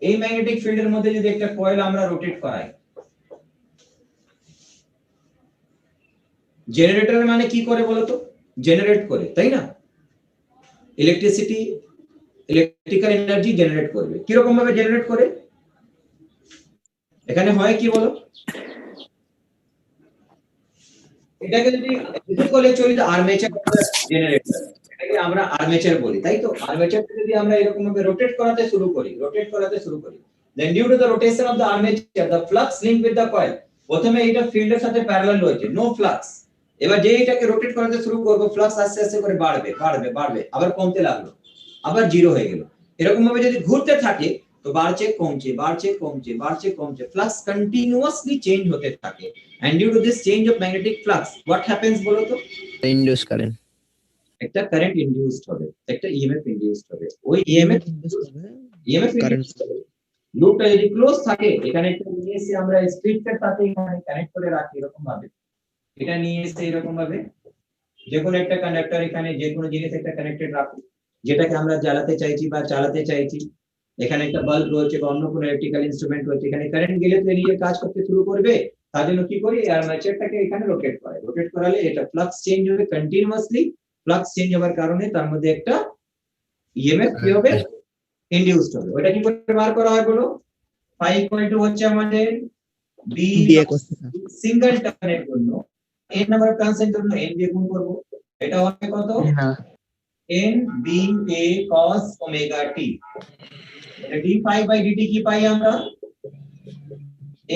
এই ম্যাগনেটিক ফিল্ডের মধ্যে যদি একটা কয়েল আমরা রোটেট করাই, জেনারেটর মানে কি করে বলো তো? জেনারেট করে, তাই না? ইলেকট্রিক্যাল এনার্জি জেনারেট করবে। কি রকম ভাবে জেনারেট করে? এখানে হয় কি বলো, এটাকে যদি বলে চলি তো আর্মেচার জেনারেটর, এটাকে আমরা আর্মেচার বলি, তাই তো? আর্মেচারকে যদি আমরা এরকম ভাবে রোটেট করাতে শুরু করি, then due to the rotation of the armature the flux linked with the coil, প্রথমে এটা ফিল্ডের সাথে প্যারালাল রয়েছে, নো ফ্লাক্স। এবার যে এটাকে রোটেট করাতে শুরু করব, ফ্লাক্স আস্তে আস্তে করে বাড়বে, আবার কমতে লাগলো, আবার জিরো হয়ে গেল। এরকম ভাবে যদি ঘুরতে থাকে তো বাড়ছে কমছে, ফ্লাক্স কন্টিনিউয়াসলি চেঞ্জ হতে থাকে। and due to this change of magnetic flux what happens বলো তো?
ইন্ডিউস কারেন্ট,
একটা কারেন্ট ইনডিউসড হবে, একটা ইএমএফ ইনডিউসড হবে। ওই
ইএমএফ
ইএমএফ
কারেন্ট।
লুপটা যদি ক্লোজ থাকে, এখানে একটা নিয়ে এসে আমরা স্ট্রিপের সাথে এখানে কানেক্ট করে রাখি এরকম ভাবে, এটা নিয়ে এসে এরকম ভাবে যে কোনো একটা কন্ডাক্টর এখানে যে কোনো জিনিস একটা কানেক্টেড রাখো, যেটাকে আমরা জ্বালাতে চাইছি বা চালাতে চাইছি। এখানে একটা বাল্ব রয়েছে বা অন্য কোনো ইলেকট্রিক্যাল ইনস্ট্রুমেন্ট রয়েছে, এখানে কারেন্ট গেলে তো নিজে কাজ করতে শুরু করবে। তার জন্য কি করি, আর্মেচারটাকে এখানে রোটেট করালে এটা ফ্লাক্স চেঞ্জ হবে কন্টিনিউয়াসলি। ফ্লাক্স চেঞ্জ হওয়ার কারণে তার মধ্যে একটা ইএমএফ কি হবে, ইনডিউসড হবে। ওটা কি করে বার করা হয় বলো? phi = হচ্ছে আমাদের বি সিঙ্গেল টার্নের জন্য n নাম্বার অফ টার্নস এর জন্য n দিয়ে গুণ করব, এটা হবে কত? n b a cos omega t। এটা d phi by dt কি পাই আমরা?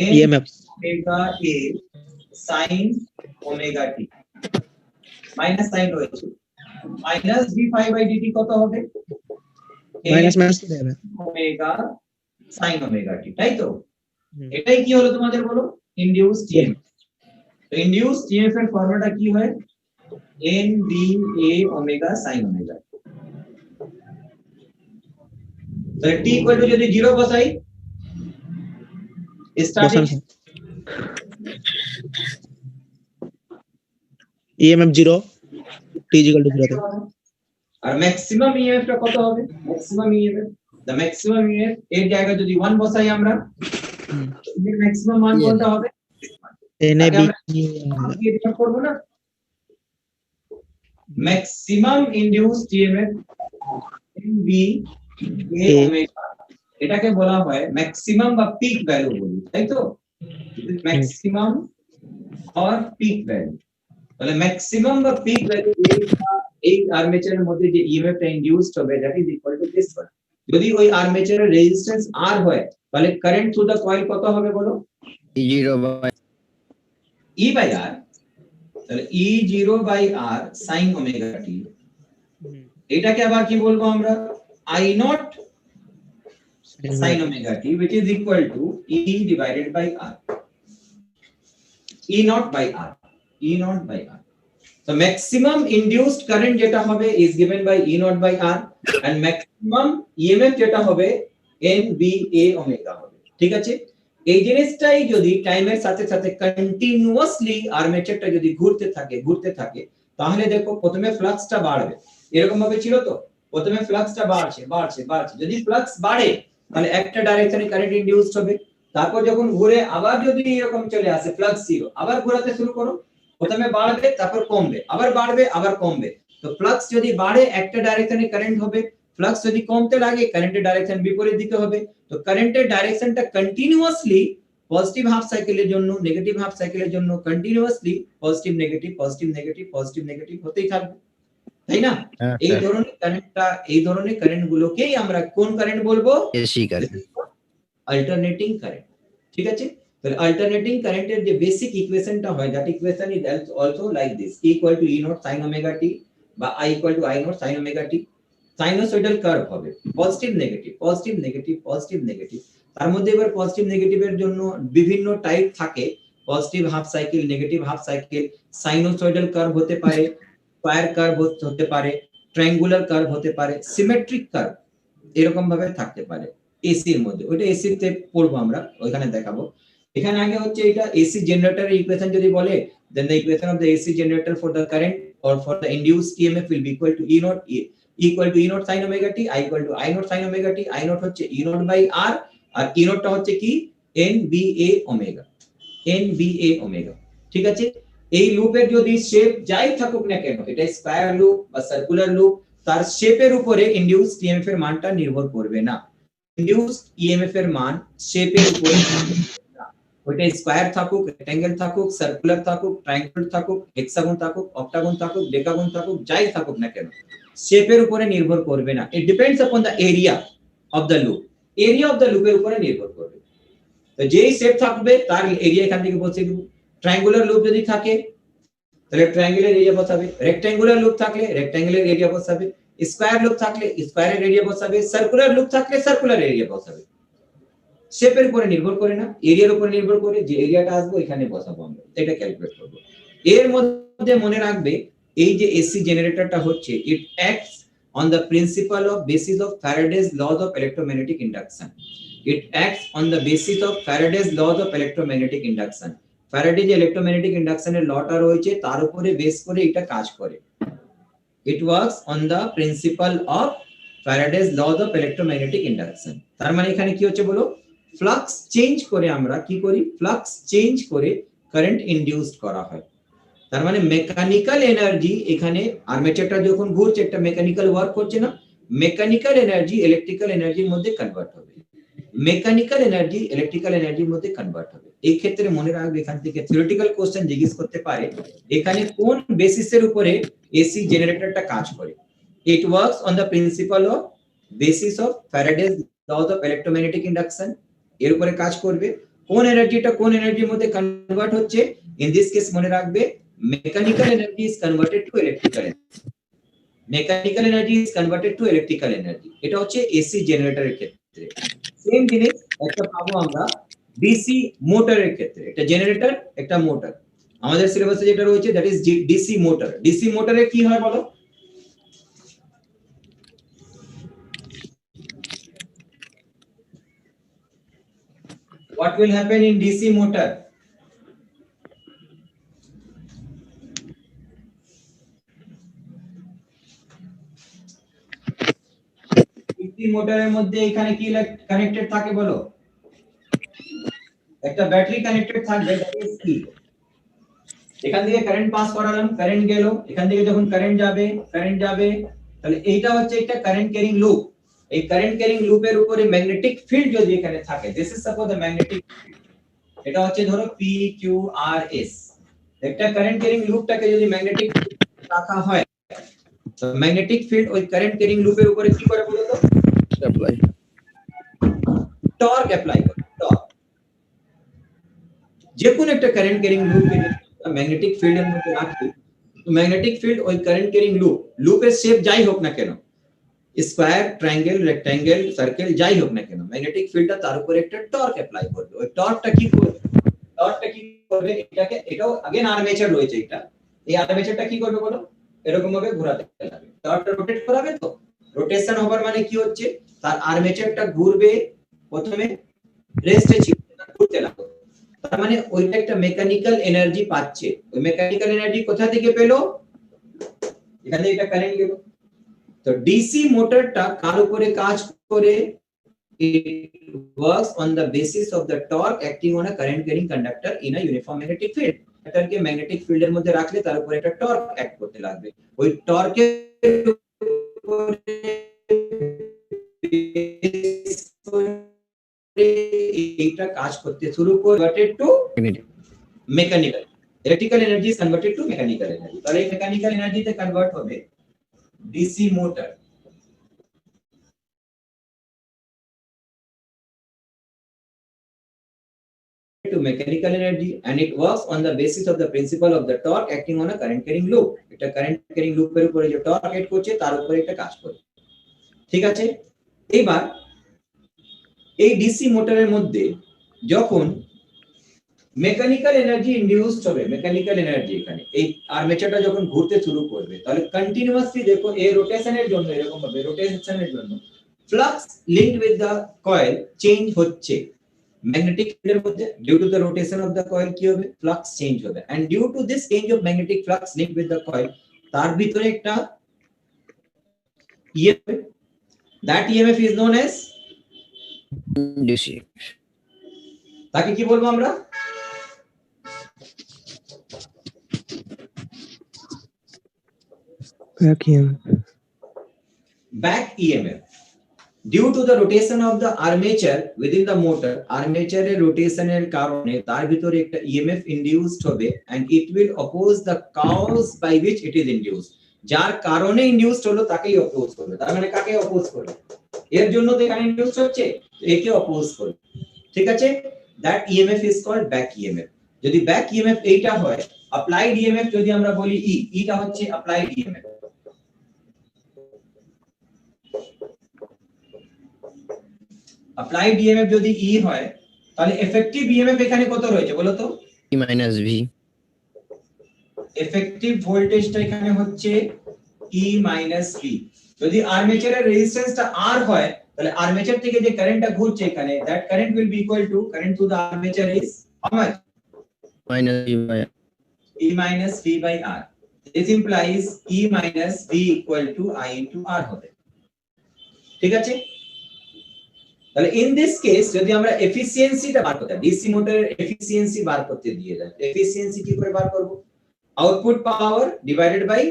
n
EMF
omega a sin omega t minus sine রয়েছে, minus d phi by dt কত হবে?
Minus
omega sin omega t, তাই তো? এটাই কি হলো তোমাদের বলো? Induced EMF. তো ইনডিউসড ইএমএফ এর ফর্মুলাটা কি হয়? n b a omega sin omega। তো t = যদি 0 বসাই, স্টার্টিং
ইএমএফ 0, t = 0 তে।
আর ম্যাক্সিমাম ইএমএফ টা কত হবে? Maximum EMF, the maximum EMF এর জায়গায় যদি 1 বসাই আমরা, এর ম্যাক্সিমাম মান কোনটা হবে?
NAB
এটা করব না, maximum induced EMF NB a omega, এটাকে বলা হয় ম্যাক্সিমাম বা পিক ভ্যালু বলি, তাই তো? Maximum or pick value. তাহলে ম্যাক্সিমাম বা পিক ভ্যালু এই আর্মেচারের মধ্যে যে ইএমএফ টা ইনডিউসড হবে, that is equal to this one. যদি ওই আর্মেচারের রেজিস্ট্যান্স R হয়, তাহলে কারেন্ট থ্রু দা কয়েল কত হবে বলো? E by R। তাহলে E0 by R sin omega t। এটাকে আবার কি বলবো আমরা? I0 sin omega t which is equal to E divided by R, E0 by R, E0 by R। So maximum induced current যেটা হবে is given by E0 by R and maximum EMF যেটা হবে NBA omega হবে, ঠিক আছে? এই জিনিসটাই যদি টাইমের সাথে সাথে কন্টিনিউয়াসলি আর্মেচারটা যদি ঘুরতে থাকে তাহলে দেখো প্রথমে ফ্লাক্সটা বাড়বে, এরকম ভাবে ছিল তো, প্রথমে ফ্লাক্সটা বাড়ছে বাড়ছে বাড়ছে, যদি ফ্লাক্স বাড়ে তাহলে একটা ডাইরেকশনে কারেন্ট ইনডিউসড হবে, তারপর যখন ঘুরে আবার যদি এরকম চলে আসে ফ্লাক্স জিরো, আবার ঘোরাতে শুরু করো, প্রথমে বাড়বে তারপর কমবে, আবার বাড়বে আবার কমবে। তো ফ্লাক্স যদি বাড়ে একটা ডাইরেকশনে কারেন্ট হবে, ফ্লাক্স যদি কমতে লাগে কারেন্টের ডাইরেকশন বিপরীত দিকে হবে। তো কারেন্টের ডাইরেকশনটা কন্টিনিউয়াসলি পজিটিভ হাফ সাইকেলের জন্য নেগেটিভ হাফ সাইকেলের জন্য continuously positive negative positive negative positive negative হতেই থাকবে, তাই না? এই ধরনের কারেন্ট গুলোকেই আমরা কোন কারেন্ট বলবো?
AC current.
Alternating current. ঠিক আছে, তাহলে অল্টারনেটিং কারেন্টের যে বেসিক ইকুয়েশনটা হয়, that equation is also like this, E = E naught sin omega t বা I = I naught sin omega t। Sinusoidal curve হবে, positive negative positive negative positive negative. তার মধ্যে এবার পজিটিভ নেগেটিভের জন্য বিভিন্ন টাইপ থাকে, positive half cycle, negative half cycle, sinusoidal curve হতে পারে, স্কয়ার কার্ভ হতে পারে, ট্রায়াঙ্গুলার কার্ভ হতে পারে, সিমেট্রিক কার্ভ এরকম ভাবে থাকতে পারে এসি এর মধ্যে। ওটা এসি তে পড়বো আমরা, ওইখানে দেখাবো। এখানে আগে হচ্ছে এটা এসি জেনারেটরের ইকুয়েশন যদি বলে, then the equation of the AC generator for the current or for the induced EMF will be equal to E naught sin omega t, I equal to I naught sin omega t। I naught হচ্ছে E naught by R, R E naught টা হচ্ছে কি NBA omega, NBA omega. ঠিক আছে, এই লুপের যদি shape যাই থাকুক না কেন, এটা স্কয়ার লুপ বা সার্কুলার লুপ, তার শেপের উপরে ইনডিউসড ইএমএফ এর মানটা নির্ভর করবে না। ইনডিউসড ইএমএফ এর মান শেপের উপরে, ওইটা স্কয়ার থাকুক, রেক্ট্যাঙ্গেল থাকুক, সার্কুলার থাকুক, ট্রায়াঙ্গল থাকুক, হেক্সাগন থাকুক, অক্টাগন থাকুক, ডেকাগন থাকুক, যাই থাকুক না কেন, শেপের উপরে নির্ভর করবে না। It depends upon the area of the loop, area of the লুপের উপরে নির্ভর করবে। তো যেই শেপ থাকবে তার এরিয়া এখান থেকে বসিয়ে দেব। ট্রায়াঙ্গুলার লুপ যদি থাকে তাহলে ট্রায়াঙ্গুলার এরিয়া বসাবে, রেক্ট্যাঙ্গুলার লুপ থাকলে রেক্ট্যাঙ্গুলার এরিয়া বসাবে, স্কয়ার লুপ থাকলে স্কয়ারের এরিয়া বসাবে, সার্কুলার লুপ থাকলে সার্কুলার এরিয়া বসাবে। শেপের উপরে নির্ভর করে না, এরিয়ার উপরে নির্ভর করে, যে এরিয়াটা আসবে এখানে বসাবো আমরা, এটা ক্যালকুলেট করব। এর মধ্যে মনে রাখবে এই যে এসি জেনারেটরটা হচ্ছে, it acts on the principle of basis of Faraday's laws of electromagnetic induction. It acts on the basis of Faraday's laws of electromagnetic induction. Faraday যে ইলেক্ট্রোম্যাগনেটিক ইন্ডাকশনের লটা রয়েছে তার উপরে বেস করে এটা কাজ করে। It works on the principle of Faraday's laws of electromagnetic induction. তার মানে এখানে কি হচ্ছে বলো, ফ্লাক্স চেঞ্জ করে আমরা কি করি, ফ্লাক্স চেঞ্জ করে কারেন্ট ইনডিউসড করা হয়। তার মানে মেকানিক্যাল এনার্জি, এখানে আর্মেচারটা যখন ঘুরছে একটা মেকানিক্যাল ওয়ার্ক হচ্ছে না, মেকানিক্যাল এনার্জি ইলেকট্রিক্যাল এনার্জির মধ্যে কনভার্ট হবে, মেকানিক্যাল এনার্জি ইলেকট্রিক্যাল এনার্জির মধ্যে কনভার্ট হবে। এই ক্ষেত্রে মনে রাখবে এখান থেকে থিওরিটিক্যাল কোশ্চেন জিজ্ঞেস করতে পারে, এখানে কোন বেসিসের উপরে এসি জেনারেটরটা কাজ করে। It works on the principle of basis of Faraday's laws of electromagnetic induction, এর উপরে কাজ করবে। কোন এনার্জিটা কোন এনার্জির মধ্যে কনভার্ট হচ্ছে, ইন দিস কেস মনে রাখবে mechanical energy is converted to electrical energy, mechanical energy is converted to electrical energy. এটা হচ্ছে এসি জেনারেটরের ক্ষেত্রে। সেম জিনিস একটা পাবো আমরা ডিসি মোটরের ক্ষেত্রে, একটা জেনারেটর একটা মোটর। আমাদের সিলেবাসে যেটা রয়েছে that is DC motor. DC মোটরে কি হয় বলো, what will happen in DC motor? DC মোটরের মধ্যে এখানে কি কানেক্টেড থাকে বলো, একটা ব্যাটারি কানেক্টেড থাকবে, দ্যাট ইজ কি, এখান থেকে কারেন্ট পাস করালাম, কারেন্ট গেল, এখান থেকে যখন কারেন্ট যাবে, তাহলে এইটা হচ্ছে একটা কারেন্ট ক্যারিং লুপ। এই কারেন্ট ক্যারিং লুপের উপরে ম্যাগনেটিক ফিল্ড যদি এখানে থাকে, this is suppose the magnetic, এটা হচ্ছে ধরো পি কিউ আর এস। একটা কারেন্ট ক্যারিং লুপটাকে যদি ম্যাগনেটিক রাখা হয়, তো ম্যাগনেটিক ফিল্ড ওই কারেন্ট ক্যারিং লুপের উপরে কি করে বলো তো,
অ্যাপ্লাই
টর্ক অ্যাপ্লাই করে। টর্ক, যে কোন একটা কারেন্ট ক্যারিং লুপকে ম্যাগনেটিক ফিল্ডের মধ্যে রাখি, তো ম্যাগনেটিক ফিল্ড ওই কারেন্ট ক্যারিং লুপের শেপ যাই হোক না কেন, স্কয়ার, ট্রায়াঙ্গেল, রেক্ট্যাঙ্গেল, সার্কেল যাই হোক না কেন, ম্যাগনেটিক ফিল্ডটা তার উপরে একটা টর্ক অ্যাপ্লাই করবে। ওই টর্কটা কি করবে, এটাকে, এটাও अगेन আর্মেচার রয়েছে, এটা এই আর্মেচারটা কি করবে বলো, এরকম ভাবে ঘোরাতে লাগবে, টর্কটা রোটেট করাবে। তো রোটেশন হবার মানে কি হচ্ছে, তার আর্মেচারটা ঘুরবে, প্রথমে রেস্টে ছিল ঘুরতে লাগবে, তার মানে ওইটা একটা মেকানিক্যাল এনার্জি পাচ্ছে। ওই মেকানিক্যাল এনার্জি কোথা থেকে পেলো, এখানে এটা কারেন্ট গেল। তো ডিসি মোটরটা কার উপরে কাজ করে? It works on the basis of the torque acting on a current carrying conductor in a uniform magnetic field. কন্ডাক্টরকে ম্যাগনেটিক ফিল্ডের মধ্যে রাখলে তার উপরে একটা টর্ক অ্যাক্ট করতে লাগবে। ওই টর্কের এটা কাজ করতে শুরু করে converted to mechanical. Electrical energy is converted to mechanical energy. তাহলে এই মেকানিক্যাল এনার্জিতে কনভার্ট হবে DC motor to mechanical energy, and it works on the basis of the principle of the torque acting on a current carrying loop. এটা current carrying লুপের উপরে যে torque act করছে তার উপরে এটা কাজ করে। ঠিক আছে, এবার এই ডিসি মোটরের মধ্যে যখন মেকানিক্যাল এনার্জি ইনডিউসড হবে, মেকানিক্যাল এনার্জি এখানে এই আর্মেচারটা যখন ঘুরতে শুরু করবে, তাহলে কন্টিনিউয়াসলি দেখো এই রোটেশনের জন্য এরকম হবে, রোটেশনের জন্য flux linked with the coil change হচ্ছে। ম্যাগনেটিক ফিল্ডের মধ্যে due to the rotation of the coil কি হবে? ফ্লাক্স চেঞ্জ হবে, and due to this change of magnetic flux linked with the coil তার ভিতরে একটা EMF, that EMF is known as
DC.
তাকে কি বলবো আমরা? back EMF. Due to the rotation of the armature within the motor, armature rotation এর কারণে তার ভিতরে একটা EMF induced হবে, and it will oppose the cause by which it is induced. যার কারণে ইনডিউসড হলো তাকেই অপোজ করবে। তার মানে কাকে অপোজ করবে? এর জন্য তো এখানে ইনডিউসড হচ্ছে, একে অপোজ করবে। ঠিক আছে, that EMF is called back EMF. যদি back EMF এইটা হয়, applied EMF যদি আমরা বলি E, এটা হচ্ছে applied EMF। applied EMF যদি E হয়, তাহলে এফেক্টিভ EMF এখানে কত রয়েছে বলো তো?
E minus V।
এফেক্টিভ ভোল্টেজটা এখানে হচ্ছে E minus V। যদি আর্মেচারের রেজিস্ট্যান্সটা R হয়, তাহলে আর্মেচার থেকে যে কারেন্টটা ঘুরছে এখানে, that current will be equal to current through the armature is how much?
Minus V by
E minus V by R. This implies E minus V equal to I into R হবে। ঠিক আছে, তাহলে in this case যদি আমরা এফিসিয়েন্সিটা বার করতে, DC মোটরের efficiency বার করতে দিয়ে দেয়, এফিসিয়েন্সি কি করে বার করব? Output power divided by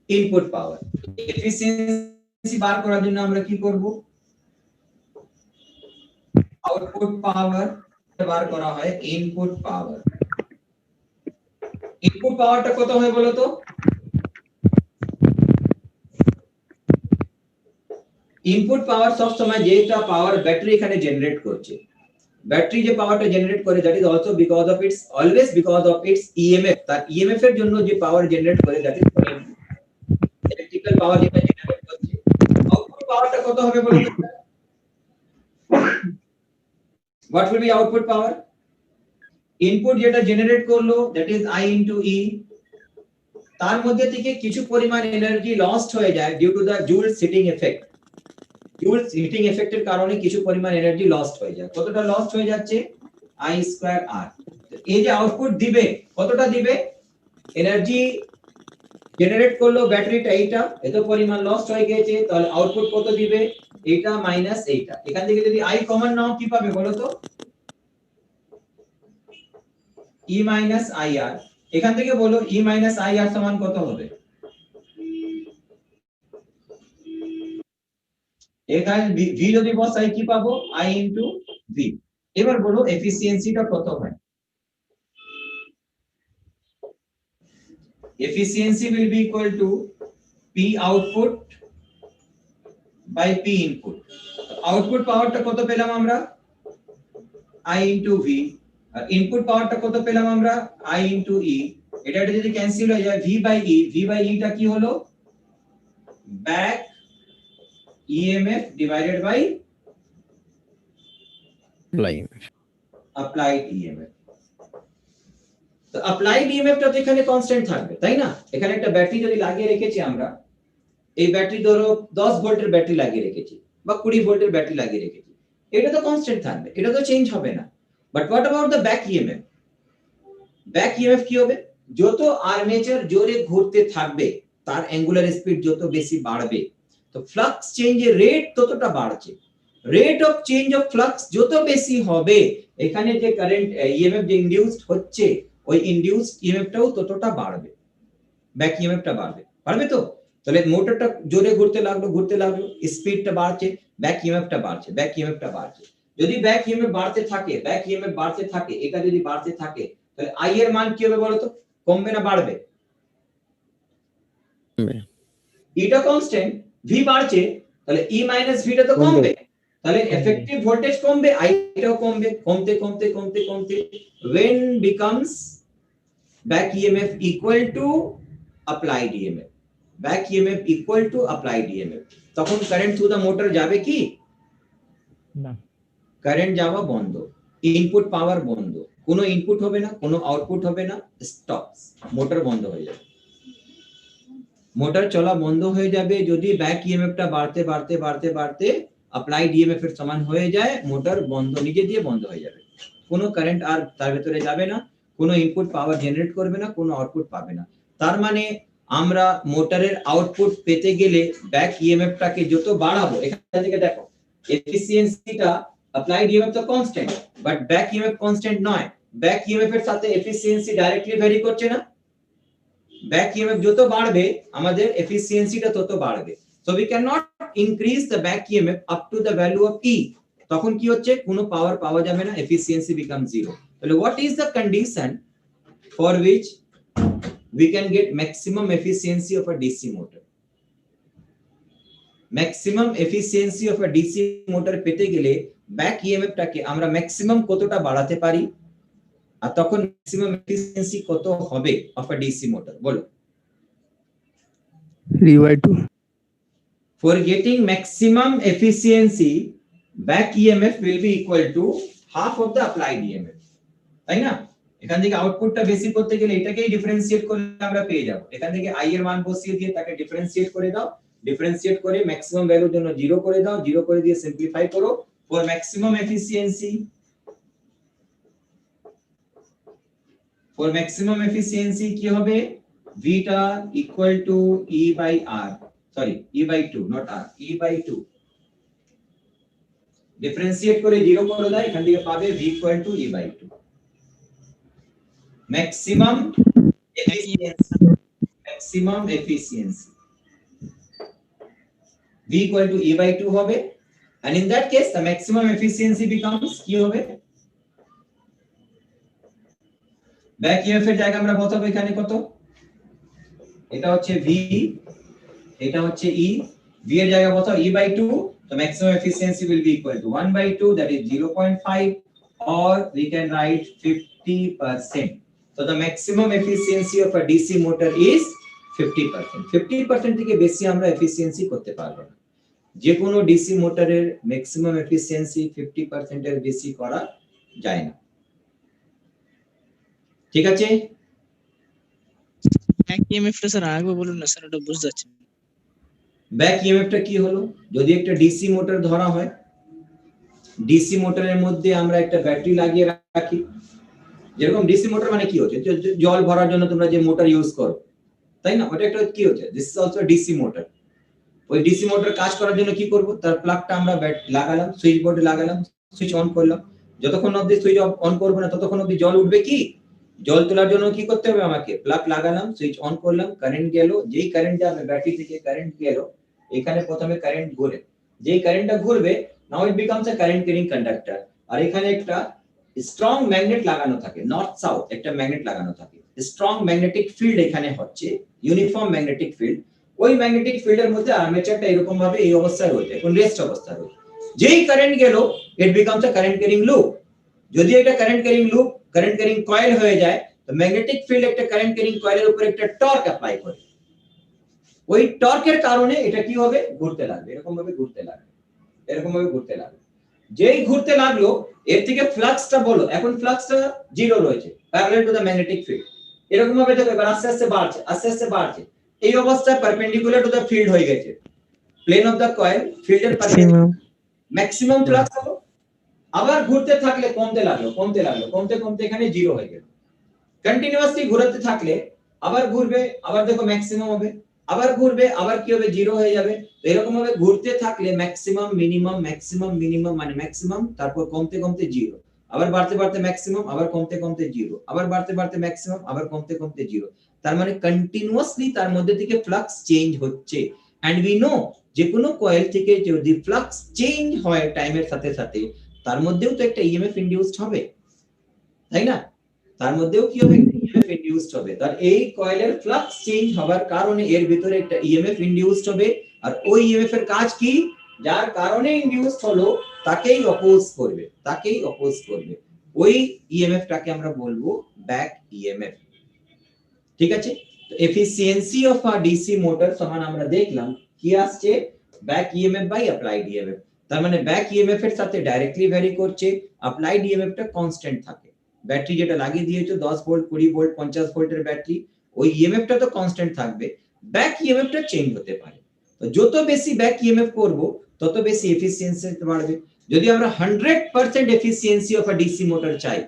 input power. Efficiency বার করার জন্য আমরা কি করব? আউটপুট পাওয়ার বার করা হয় ইনপুট পাওয়ার। ইনপুট পাওয়ারটা কত হয় বলো তো? ইনপুট পাওয়ার সব সময় যেটা পাওয়ার ব্যাটারি এখানে জেনারেট করছে, ব্যাটারি যে পাওয়ারটা জেনারেট করে, that is also because of its always because of its EMF. তার ইএমএফ এর জন্য যে পাওয়ার জেনারেট করে, দ্যাট ইজ ইলেকট্রিক্যাল পাওয়ার যেটা জেনারেট করছে। আউটপুট পাওয়ারটা কত হবে বলো তো? What will be output power? Input যেটা জেনারেট করলো, that is I into E, তার মধ্যে থেকে কিছু পরিমাণ এনার্জি লস্ট হয়ে যায় due to the joule heating effect. Joule heating এফেক্টের কারণে কিছু পরিমাণ এনার্জি লস্ট হয়ে যায়। কতটা লস্ট হয়ে যাচ্ছে? I square R। এই যে আউটপুট দিবে, কতটা দিবে? এনার্জি জেনারেট করলো ব্যাটারিটা, এইটা এত পরিমাণ লস্ট হয়ে গেছে, তাহলে আউটপুট কত দিবে? এইটা মাইনাস এইটা। এখান থেকে যদি I কমন নাও কি পাবে বলো তো? E minus IR। এখান থেকে বলো E minus IR সমান কত হবে? এখানে V যদি বসাই কি পাবো? I into V। এবার বলো এফিসিয়েন্সিটা কত হয়? Efficiency will be equal to P output by P input। Output পাওয়ারটা কত পেলাম আমরা? I into V। আর ইনপুট পাওয়ারটা কত পেলাম আমরা? I into E। এটা যদি ক্যান্সেল হয়ে যায়, V by E, V by E টা কি হলো? Back EMF divided by applied EMF। তো applied EMF টা তো এখানে কনস্ট্যান্ট থাকবে, তাই না? এখানে একটা ব্যাটারি যদি লাগিয়ে রেখেছি আমরা, এই ব্যাটারি ধরো 10 ভোল্টের ব্যাটারি লাগিয়ে রেখেছি বা 20 ভোল্টের ব্যাটারি লাগিয়ে রেখেছি, এটা তো কনস্ট্যান্ট থাকবে, এটা তো চেঞ্জ হবে না। But what about the back EMF? Back EMF কি হবে? যত আর্মেচার জোরে ঘুরতে থাকবে তার অ্যাঙ্গুলার স্পিড যত বেশি বাড়বে তো ফ্লাক্স চেঞ্জের রেট ততটা বাড়ছে rate of change of flux যত বেশি হবে এখানে যে কারেন্ট ইএমএফ যে ইনডিউসড হচ্ছে ওই ইনডিউসড ইএমএফটাও ততটা বাড়বে ব্যাক ইএমএফটা বাড়বে তো তাহলে মোটরটা জোরে ঘুরতে লাগলো স্পিডটা বাড়ছে ব্যাক ইএমএফটা বাড়ছে যদি ব্যাক ইএমএফ বাড়তে থাকে এটা যদি বাড়তে থাকে তাহলে আই এর মান কি হবে বলো তো কমবে না বাড়বে এটা কনস্ট্যান্ট ভি বাড়ছে তাহলে ই মাইনাস ভিটা তো কমবে তাহলে এফেক্টিভ ভোল্টেজ কমবে আইটাও কমবে কমতে when becomes back EMF equal to applied EMF back EMF equal to applied EMF তখন কারেন্ট থ্রু দা মোটর যাবে কি
না
কারেন্ট যাওয়া বন্ধ ইনপুট পাওয়ার বন্ধ কোনো ইনপুট হবে না কোনো আউটপুট হবে না স্টপ মোটর বন্ধ হয়ে যাবে মোটর চলা বন্ধ হয়ে যাবে যদি ব্যাক ইএমএফটা বাড়তে অ্যাপ্লাইড ইএমএফ এর সমান হয়ে যায় মোটর বন্ধ নিজে দিয়ে বন্ধ হয়ে যাবে কোনো কারেন্ট আর তার ভিতরে যাবে না কোনো ইনপুট পাওয়ার জেনারেট করবে না কোনো আউটপুট পাবে না তার মানে আমরা মোটরের আউটপুট পেতে গেলে ব্যাক ইএমএফটাকে যত বাড়াবো এখান থেকে দেখো এফিসিয়েন্সিটা অ্যাপ্লাইড ইএমএফ তো constant but back EMF constant নয় ব্যাক ইএমএফ এর সাথে এফিসিয়েন্সি ডাইরেক্টলি ভ্যারি করছে না ব্যাক ইএমএফ যত বাড়বে আমাদের এফিসিয়েন্সিটা তত বাড়বে so we cannot increase the back EMF up to the value of E তখন কি হচ্ছে কোনো পাওয়ার পাওয়া যাবে না efficiency becomes zero তাহলে what is the condition for which we can get maximum efficiency of a DC motor maximum efficiency of a DC motor পেতে গেলে back EMF টাকে আমরা ম্যাক্সিমাম কতটা বাড়াতে পারি আর তখন ম্যাক্সিমাম এফিসিয়েন্সি কত হবে of a DC motor বলো
3/2
for getting maximum efficiency back EMF will be equal to half of the applied EMF তাই না এখান থেকে আউটপুটটা বেশি করতে গেলে এটাকেই ডিফারেন্সিয়েট করলে আমরা পেয়ে যাব এখান থেকে I এর মান বসিয়ে দিয়ে তাকে ডিফারেন্সিয়েট করে দাও ডিফারেন্সিয়েট করে ম্যাক্সিমাম ভ্যালুর জন্য 0 করে দাও 0 করে দিয়ে সিম্পলিফাই করো for maximum efficiency কি হবে vটা equal to E by R sorry E by 2 not R E by 2 differentiate করে 0 করে দাও এখান থেকে পাবে V equal to E by 2 maximum efficiency V equal to E by 2 হবে and in that case the maximum efficiency becomes কি হবে back EMF এর জায়গা আমরা বসাবো এখানে কত এটা হচ্ছে V এটা হচ্ছে E V এর জায়গা বসাও E by 2 the maximum efficiency will be equal to 1 by 2 that is 0.5 or we can write 50% so the maximum efficiency of a DC motor is 50% থেকে বেশি আমরা এফিসিয়েন্সি করতে পারবো না যে কোনো ডিসি মোটরের ম্যাক্সিমাম এফিসিয়েন্সি 50% এর বেশি করা যায় না ঠিক আছে
ব্যাক ইএমএফ টা স্যার আগে বলুন না স্যার এটা বুঝতে যাচ্ছে
ব্যাক ইএমএফটা কি হলো যদি একটা ডিসি মোটর ধরা হয় ডিসি মোটরের মধ্যে আমরা একটা ব্যাটারি লাগিয়ে রাখি যেরকম ডিসি মোটর মানে কি হচ্ছে জল ভরার জন্য তোমরা যে মোটর ইউজ করো তাই না ওটা একটা কি হচ্ছে this is also DC motor ওই ডিসি মোটর কাজ করার জন্য কি করব তার প্লাগটা আমরা লাগালাম সুইচ বোর্ডে লাগালাম সুইচ অন করলাম যতক্ষণ অবধি সুইচ অন করব না ততক্ষণ অবধি জল উঠবে কি জল তোলার জন্য কি করতে হবে আমাকে প্লাগ লাগালাম সুইচ অন করলাম কারেন্ট গেল যেই কারেন্ট যাবে ব্যাটারি থেকে কারেন্ট গেল এখানে প্রথমে কারেন্ট ঘুরে যেই কারেন্টটা ঘুরবে now it becomes a current carrying conductor আর এখানে একটা স্ট্রং ম্যাগনেট লাগানো থাকে নর্থ সাউথ একটা ম্যাগনেট লাগানো থাকে স্ট্রং ম্যাগনেটিক ফিল্ড এখানে হচ্ছে ইউনিফর্ম ম্যাগনেটিক ফিল্ড ওই ম্যাগনেটিক ফিল্ডের মধ্যে আর্মেচারটা এরকম ভাবে এই অবস্থায় রয়েছে এখন রেস্ট অবস্থায় রয়েছে যেই কারেন্ট গেল ইট becomes a current carrying loop যদি এটা current carrying loop current carrying coil হয়ে যায় তো ম্যাগনেটিক ফিল্ড একটা কারেন্ট ক্যারিং কয়েলের উপর একটা টর্ক অ্যাপ্লাই করে ওই টর্কের কারণে এটা কি হবে ঘুরতে লাগবে এরকম ভাবে ঘুরতে লাগবে যেই ঘুরতে লাগলো এর থেকে ফ্লাক্সটা বলো এখন ফ্লাক্সটা 0 রয়েছে parallel to the magnetic field এরকম ভাবে দেখো এবার আস্তে আস্তে বাড়ছে এই অবস্থায় পারপেন্ডিকুলার টু দ্য ফিল্ড হয়ে গেছে প্লেন অফ দ্য কয়েল ফিল্ডের পারপেন্ডিকুলার ম্যাক্সিমাম ফ্লাক্স হলো আবার ঘুরতে থাকলে কমতে লাগলো কমতে এখানে 0 হয়ে গেল কন্টিনিউয়াসলি ঘোরাতে থাকলে আবার ঘুরবে আবার দেখো ম্যাক্সিমাম হবে আবার ঘুরবে, আবার কি হবে, জিরো হয়ে যাবে। তো এরকম ভাবে ঘুরতে থাকলে ম্যাক্সিমাম মিনিমাম মানে ম্যাক্সিমাম, তারপর কমতে কমতে জিরো, আবার বাড়তে বাড়তে ম্যাক্সিমাম, আবার কমতে কমতে জিরো, আবার বাড়তে বাড়তে ম্যাক্সিমাম, আবার কমতে কমতে জিরো। তার মানে কন্টিনিউয়াসলি তার মধ্যে থেকে ফ্লাক্স চেঞ্জ হচ্ছে। এন্ড উই নো যে কোনো কয়েল থেকে যদি ফ্লাক্স চেঞ্জ হয় টাইমের সাথে সাথে, তার মধ্যেও তো একটা ইএমএফ ইনডিউসড হবে, তাই না? তার মধ্যেও কি হবে, ইএমএফ ইনডিউসড হবে। তার এই কয়েলের ফ্লাক্স চেঞ্জ হওয়ার কারণে এর ভিতরে একটা ইএমএফ ইনডিউসড হবে। আর ওই ইএমএফ এর কাজ কি, যার কারণে ইনডিউসড হলো তাকেই অপোজ করবে, তাকেই অপোজ করবে। ওই ইএমএফ টাকে আমরা বলবো ব্যাক ইএমএফ। ঠিক আছে? তো efficiency of a DC motor সমান আমরা দেখলাম কি আসছে, back EMF by applied EMF. তার মানে ব্যাক ইএমএফ এর সাথে ডাইরেক্টলি ভ্যারি করছে, অ্যাপ্লাইড ইএমএফ টা কনস্ট্যান্ট থাকে। ব্যাটারি যেটা লাগিয়ে দিয়েছো 10 ভোল্ট 20 ভোল্ট 50 ভোল্টের ব্যাটারি, ওই ইএমএফ টা তো কনস্ট্যান্ট থাকবে, ব্যাক ইএমএফ টা চেঞ্জ হতে পারে। তো যত বেশি ব্যাক ইএমএফ করব তত বেশি এফিসিয়েন্সি বাড়বে। যদি আমরা 100% efficiency of a DC motor চাই,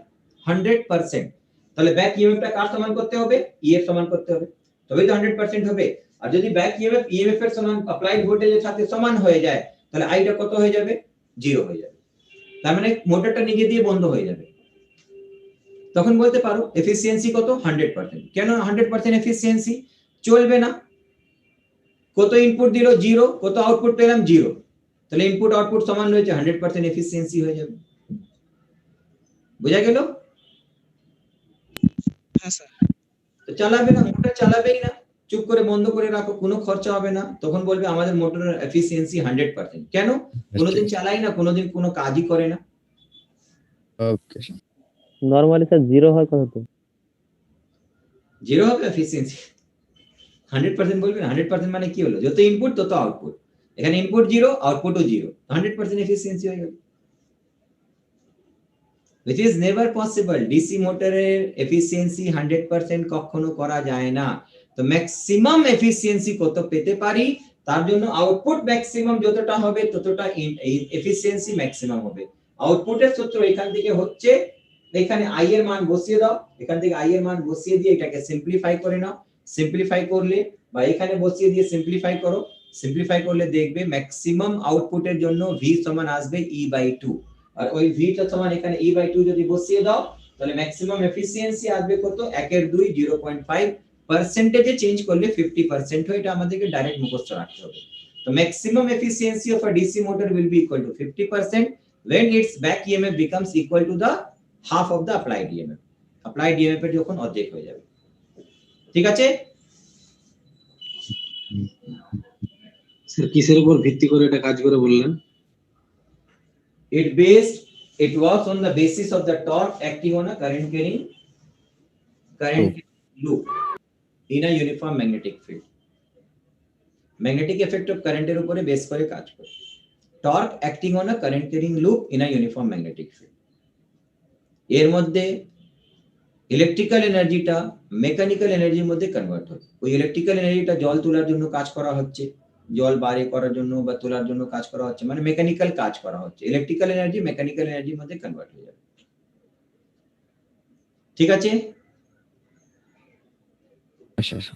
100%, তাহলে ব্যাক ইএমএফ টা কার সমান করতে হবে, ইএফ সমান করতে হবে, তবেই তো 100% হবে। আর যদি ব্যাক ইএমএফ ইএমএফ এর সমান অ্যাপ্লাইড ভোল্টেজের সাথে সমান হয়ে যায়, তাহলে আই টা কত হয়ে যাবে, জিরো হয়ে যাবে। তার মানে মোটরটা নিজে দিয়ে বন্ধ হয়ে যাবে। তখন বলতে পারো এফিসিয়েন্সি কত, 100%। কেন 100% এফিসিয়েন্সি? চলবে না, কত ইনপুট দিল, জিরো, কত আউটপুট পেলাম, জিরো, তাহলে ইনপুট আউটপুট সমান রয়েছে, 100% এফিসিয়েন্সি হয়ে যাবে। বোঝা গেল?
হ্যাঁ স্যার।
তো চালাবে না, মোটর চালাবেই না, চুপ করে বন্ধ করে রাখো, কোনো খরচা হবে না। তখন বলবে আমাদের মোটরের এফিসিয়েন্সি 100%। কেন? কোনোদিন চালাই না, কোনোদিন কোনো কাজই করে না।
ওকে
নরমালি স্যার জিরো হয় কত তো?
জিরো হবে এফিসিয়েন্সি, 100% বলবেন। 100% মানে কি হলো, যত ইনপুট তত আউটপুট। এখানে ইনপুট জিরো, আউটপুটও জিরো, 100% এফিসিয়েন্সি হয়ে গেল। which is never possible। DC মোটরের এফিসিয়েন্সি 100% কখনো করা যায় না। তো ম্যাক্সিমাম এফিসিয়েন্সি কত পেতে পারি, তার জন্য আউটপুট ম্যাক্সিমাম যতটা হবে ততটা এফিসিয়েন্সি ম্যাক্সিমাম হবে। আউটপুটের সূত্র এখান থেকে হচ্ছে, এখানে আই এর মান বসিয়ে দাও, এখান থেকে আই এর মান বসিয়ে দিয়ে এটাকে সিম্পলিফাই করে নাও। সিম্পলিফাই করলে বা এখানে বসিয়ে দিয়ে সিম্পলিফাই করো, সিম্পলিফাই করলে দেখবে ম্যাক্সিমাম আউটপুটের জন্য ভি সমান আসবে E/2। আর ওই ভি টা সমান এখানে E/2 যদি বসিয়ে দাও, তাহলে ম্যাক্সিমাম এফিসিয়েন্সি আসবে কত, 1 এর 2 0.5, পার্সেন্টেজে চেঞ্জ করলে 50% হয়। এটা আমাদেরকে ডাইরেক্ট মুখস্থ রাখতে হবে। তো maximum efficiency of a DC motor will be equal to 50% when its back EMF becomes equal to the half of the applied EMF। applied EMF এর যখন অর্ধেক হয়ে যাবে। ঠিক আছে?
স্যার কিসের উপর ভিত্তি করে এটা কাজ করে বললেন?
It was on the basis of the torque acting on a current carrying loop in a uniform magnetic field। Magnetic effect of কারেন্টের উপরে বেস করে কাজ করে। Torque acting on a current carrying loop in a uniform magnetic field. এর মধ্যে electrical এনার্জিটা mechanical এনার্জির মধ্যে কনভার্ট হয়। ওই ইলেকট্রিক্যাল এনার্জিটা জল তোলার জন্য কাজ করা হচ্ছে, জল বাইরে করার জন্য বা তোলার জন্য কাজ করা হচ্ছে, মানে মেকানিক্যাল কাজ করা হচ্ছে। ইলেকট্রিক্যাল এনার্জি মেকানিক্যাল এনার্জির মধ্যে কনভার্ট হয়ে যাবে। ঠিক আছে?
আচ্ছা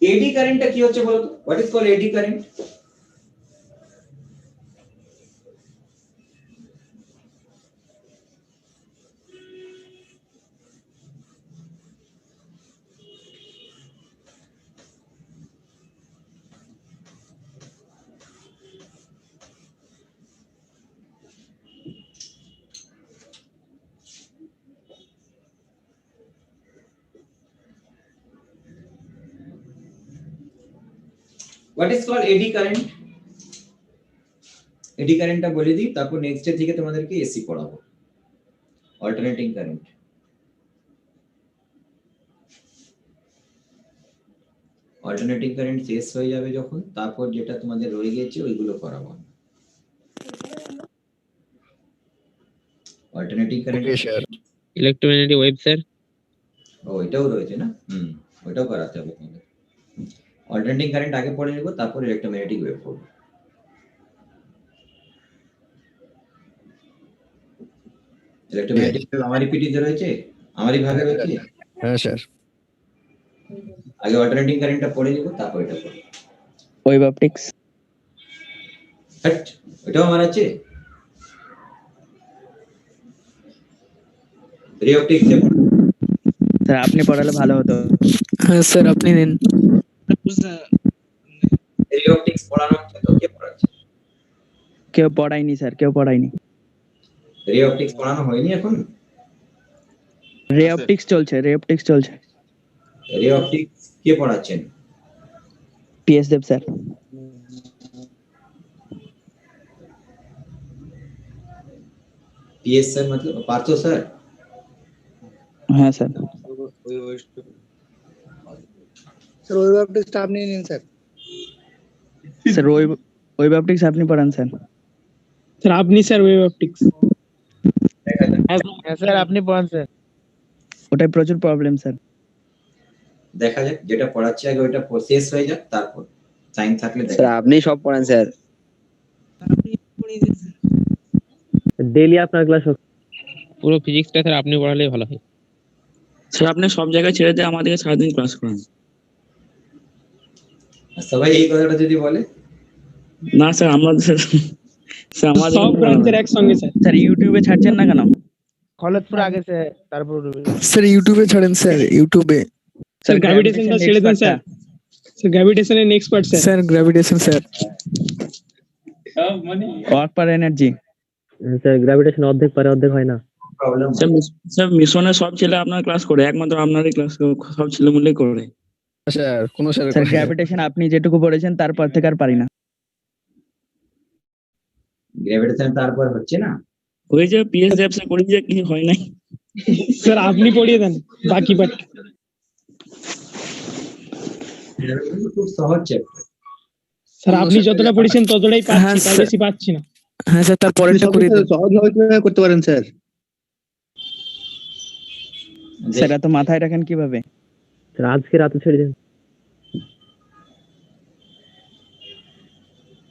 এডি কারেন্টটা কি হচ্ছে বলো তো? What is called eddy current? What is called eddy current? Eddy কারেন্টটা বলে দিই, তারপর নেক্সট ডে থেকে তোমাদেরকে এসি পড়াবো, অল্টারনেটিং কারেন্ট। অল্টারনেটিং কারেন্ট শেষ হয়ে যাবে যখন, তারপর যেটা তোমাদের রয়ে গেছে ওইগুলো করাবো। Alternating current,
okay sir.
Electromagnetic wave sir.
ও এটাও রয়েছে না, ওটাও করাতে হবে তোমাদের। অল্টারনেটিং কারেন্ট আগে পড়ে নেব, তারপর ইলেকট্রোম্যাগনেটিক ওয়েভ পড়ব। ইলেকট্রোম্যাগনেটিক ওয়েভ আমারই পিটিতে রয়েছে, আমারই ভাগে রয়েছে।
হ্যাঁ স্যার।
আগে অল্টারনেটিং কারেন্টটা পড়ে নিব, তারপর এটা পড়ব।
Web optics.
হ্যাট, এটাও আমার আছে। রে অপটিক্স
স্যার আপনি পড়ালে ভালো হতো।
হ্যাঁ স্যার আপনি নেন। বুঝতে
রে অপটিক্স পড়ানো হচ্ছে তো, কে পড়াচ্ছে?
কেউ পড়ায়নি স্যার, কেউ পড়ায়নি।
রে অপটিক্স পড়ানো হয়নি এখন?
রে অপটিক্স চলছে, রে অপটিক্স চলছে।
রে অপটিক্স কে পড়াচ্ছেন?
PS Deb sir.
PS sir मतलब पार्थो सर?
হ্যাঁ স্যার।
सर वेब ऑप्टिक्स आप नहीं लें सर।
স্যার ওয়েব অপটিক্স আপনি পড়ান স্যার।
স্যার আপনি স্যার ওয়েব অপটিক্স।
দেখা যাক,
হ্যাঁ স্যার আপনি পড়ান স্যার।
ওটাই প্রচুর প্রবলেম স্যার।
দেখা যাক, যেটা পড়াচ্ছি আগে ওইটা শেষ হয়ে যাক, তারপর টাইম থাকলে দেখা
স্যার আপনি সব পড়ান স্যার।
আপনি পড়িয়ে দিন স্যার।
ডেইলি আপনার ক্লাস হোক।
পুরো ফিজিক্সটা স্যার আপনি পড়ালেই ভালো হয়।
স্যার আপনি সব জায়গায় ছেড়ে দিয়ে আমাদেরকে সারাদিন ক্লাস করান।
সবাই এই কথাটা যদি বলে।
না স্যার আমাদের স্যার আমাদের
সব ব্রাঞ্চের একসঙ্গে স্যার।
স্যার ইউটিউবে ছাড়ছেন না কেন?
কলেজপুর আগে স্যার তারপর
স্যার ইউটিউবে ছাড়েন স্যার, ইউটিউবে।
স্যার গ্র্যাভিটেশনটা ছেড়ে দেন স্যার। স্যার গ্র্যাভিটেশনের next part sir.
Sir gravitation sir.
Work power energy.
Sir gravitation অর্ধেক পারে অর্ধেক হয় না।
প্রবলেম
স্যার মিশনে সব ছেলে আপনার ক্লাস করে, একমাত্র আপনারই ক্লাস সব ছেলে মিলে করে।
স্যার কোন স্যার
স্যার গ্র্যাভিটেশন আপনি যেটুকু পড়েছেন তারপর থেকে আর পারি না।
গ্র্যাভিটেশন তারপর হচ্ছে না।
ওই যে পিএস দেব স্যার করে দিয়ে কিছু হয় নাই।
স্যার আপনি পড়িয়ে দেন বাকি পার্ট।
খুব সহজ চ্যাপ্টার।
স্যার আপনি যতটা পড়েছেন ততটাই পাচ্ছি, তার বেশি পাচ্ছি না।
হ্যাঁ স্যার তারপরেরটা করে দিন।
সহজভাবে করতে পারেন স্যার।
স্যার এত মাথায় রাখেন কিভাবে?
স্যার আজকে রাতে ছেড়ে দেন।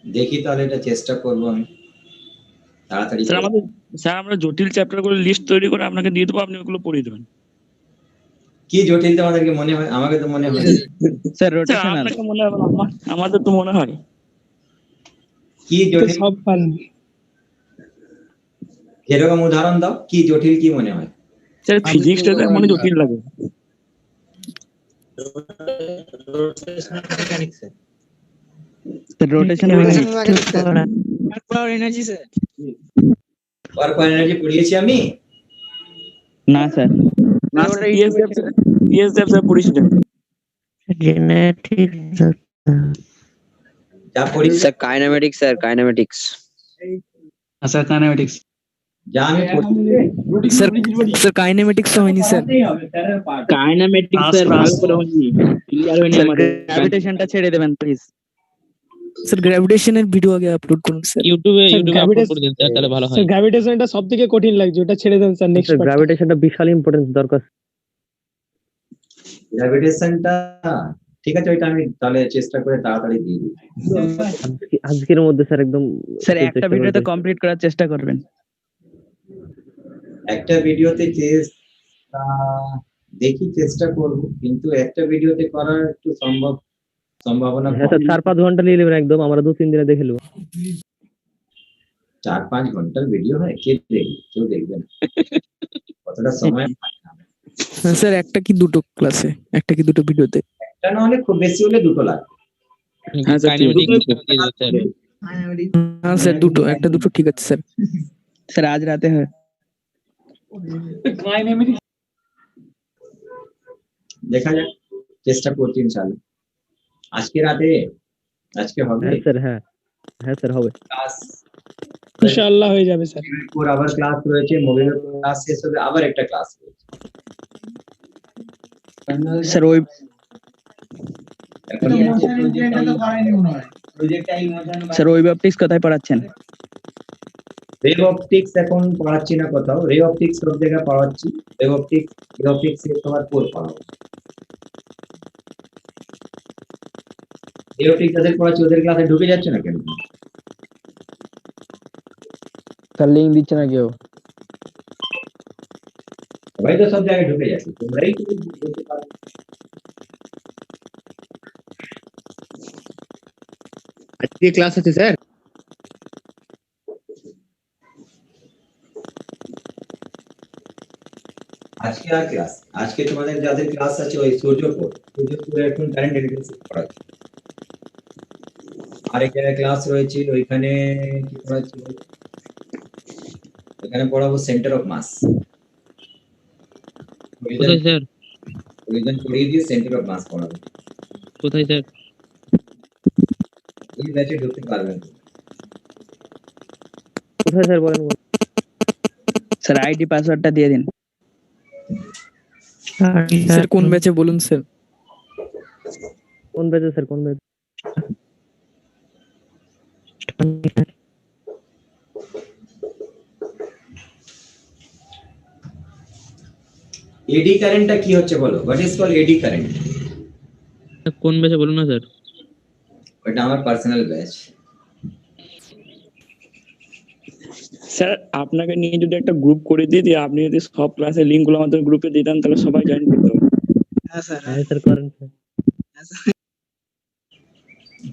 দেখি তাহলে এটা চেষ্টা করব আমি তাড়াতাড়ি।
স্যার আমরা জটিল চ্যাপ্টার করে লিস্ট তৈরি করে আপনাকে দিয়ে দেবো, আপনি ওগুলো পড়িয়ে দেবেন।
কি জটিল তোমাদেরকে মনে হয়? আমাকে তো মনে হয়
স্যার
স্যার
রোটেশনাল।
আপনাকে মনে হবে না, আমাদের তো মনে হয়।
কি
তো
জটিল,
সব পারেন।
এরকম উদাহরণ দাও, কি জটিল কি মনে হয়?
স্যার ফিজিক্সটা তো মনে জটিল লাগে।
Sir rotation
energy sir.
Work power energy পড়িয়েছি আমি?
না স্যার।
না স্যার পিএস দেব স্যার পড়িয়েছিলেন।
যা পড়ি
sir kinematics sir kinematics.
Sir kinematics.
যা আমি
স্যার স্যার কাইনেমেটিক্স হয়নি স্যার। কাইনেমেটিক্স স্যার ভালো করে হয়নি, ক্লিয়ার হয়নি আমাদের।
গ্র্যাভিটেশনটা ছেড়ে দেবেন প্লিজ।
স্যার গ্র্যাভিটেশনের ভিডিও আগে আপলোড করুন স্যার।
ইউটিউবে আপলোড করে দেন স্যার, তাহলে ভালো হয়।
স্যার গ্র্যাভিটেশনটা সবথেকে কঠিন লাগছে, ওটা ছেড়ে দেন স্যার নেক্সট পার্ট।
গ্র্যাভিটেশনটা বিশাল ইম্পর্টেন্স দরকার।
গ্র্যাভিটেশনটা ঠিক আছে, ওইটা আমি তাহলে চেষ্টা করে তাড়াতাড়ি দিয়ে দিই
আজকের মধ্যে স্যার একদম।
স্যার একটা ভিডিওতে কমপ্লিট করার চেষ্টা করবেন।
একটা ভিডিওতে দেখি চেষ্টা করব, কিন্তু একটা ভিডিওতে করার একটু সম্ভাবনা
হ্যাঁ স্যার 4-5 ঘন্টা নিয়ে নেবেন একদম, আমরা 2-3 দিনে দেখে নেবো।
4-5 ঘন্টার ভিডিও হয়, কে দেখবে? কেউ দেখবে না, কতটা সময় পায় না।
স্যার একটা কি দুটো ক্লাসে, একটা কি দুটো ভিডিওতে?
একটা না হলে খুব বেশি হলে দুটো লাগবে।
হ্যাঁ স্যার হ্যাঁ স্যার দুটো, একটা দুটো ঠিক আছে স্যার।
স্যার আজ রাতে হয়।
দেখা যাক, চেষ্টা করছি ইনশাআল্লাহ। আজকে রাতে, আজকে হবে
হ্যাঁ স্যার। হ্যাঁ স্যার হবে।
ক্লাস
ইনশাআল্লাহ হয়ে যাবে স্যার।
পুর আবার ক্লাস রয়েছে, মোবাইলের ক্লাস শেষ হবে, আবার একটা ক্লাস রয়েছে।
স্যার ওই
এখন
স্যার ওয়েব অপটিক্স কোথায় পড়াচ্ছেন?
রে অপটিক্স এখন পড়াচ্ছি না কোথাও, রে অপটিক্স সব জায়গায় পড়াচ্ছি। রে অপটিক্স শেষ হওয়ার পর পড়াবো। রে অপটিক্স যাদের পড়াচ্ছি ওদের ক্লাসে ঢুকে যাচ্ছে না কেন?
স্যার লিংক দিচ্ছে না কেউ।
সবাই তো সব জায়গায় ঢুকে যাচ্ছে, তোমরাই তো ঢুকতে পারো।
ये क्लास আছে স্যার
আজকে আর ক্লাস আজকে তোমাদের যাদের ক্লাস আছে ওই সূর্যপুরে এখন কারেন্ট ইলেকট্রিসিটি পড়াচ্ছে। আর এখানে ক্লাস রয়েছে ওইখানে কি পড়াচ্ছে, এখানে পড়াবো সেন্টার অফ মাস।
কোথায় স্যার?
রিজন পড়িয়ে দিয়ে সেন্টার অফ মাস পড়াবো।
কোথায় স্যার?
এই ব্যাচে ঢুকতে পারবেন।
কোথায় স্যার বলেন?
স্যার আইডি পাসওয়ার্ডটা দিয়ে দিন।
স্যার কোন ব্যাচে বলুন স্যার?
কোন ব্যাচে স্যার? কোন ব্যাচ?
এডি কারেন্টটা কি হচ্ছে বলো? What is called eddy current?
কোন ব্যাচে বলুন না স্যার?
ওটা আমার পার্সোনাল ব্যাচ।
স্যার আপনাকে নিয়ে যদি একটা গ্রুপ করে দিই, আপনি যদি সব ক্লাসের লিংকগুলো আমাদের গ্রুপে দিতেন তাহলে সবাই জয়েন করতে পারবে।
হ্যাঁ স্যার
হ্যাঁ স্যার করেন স্যার।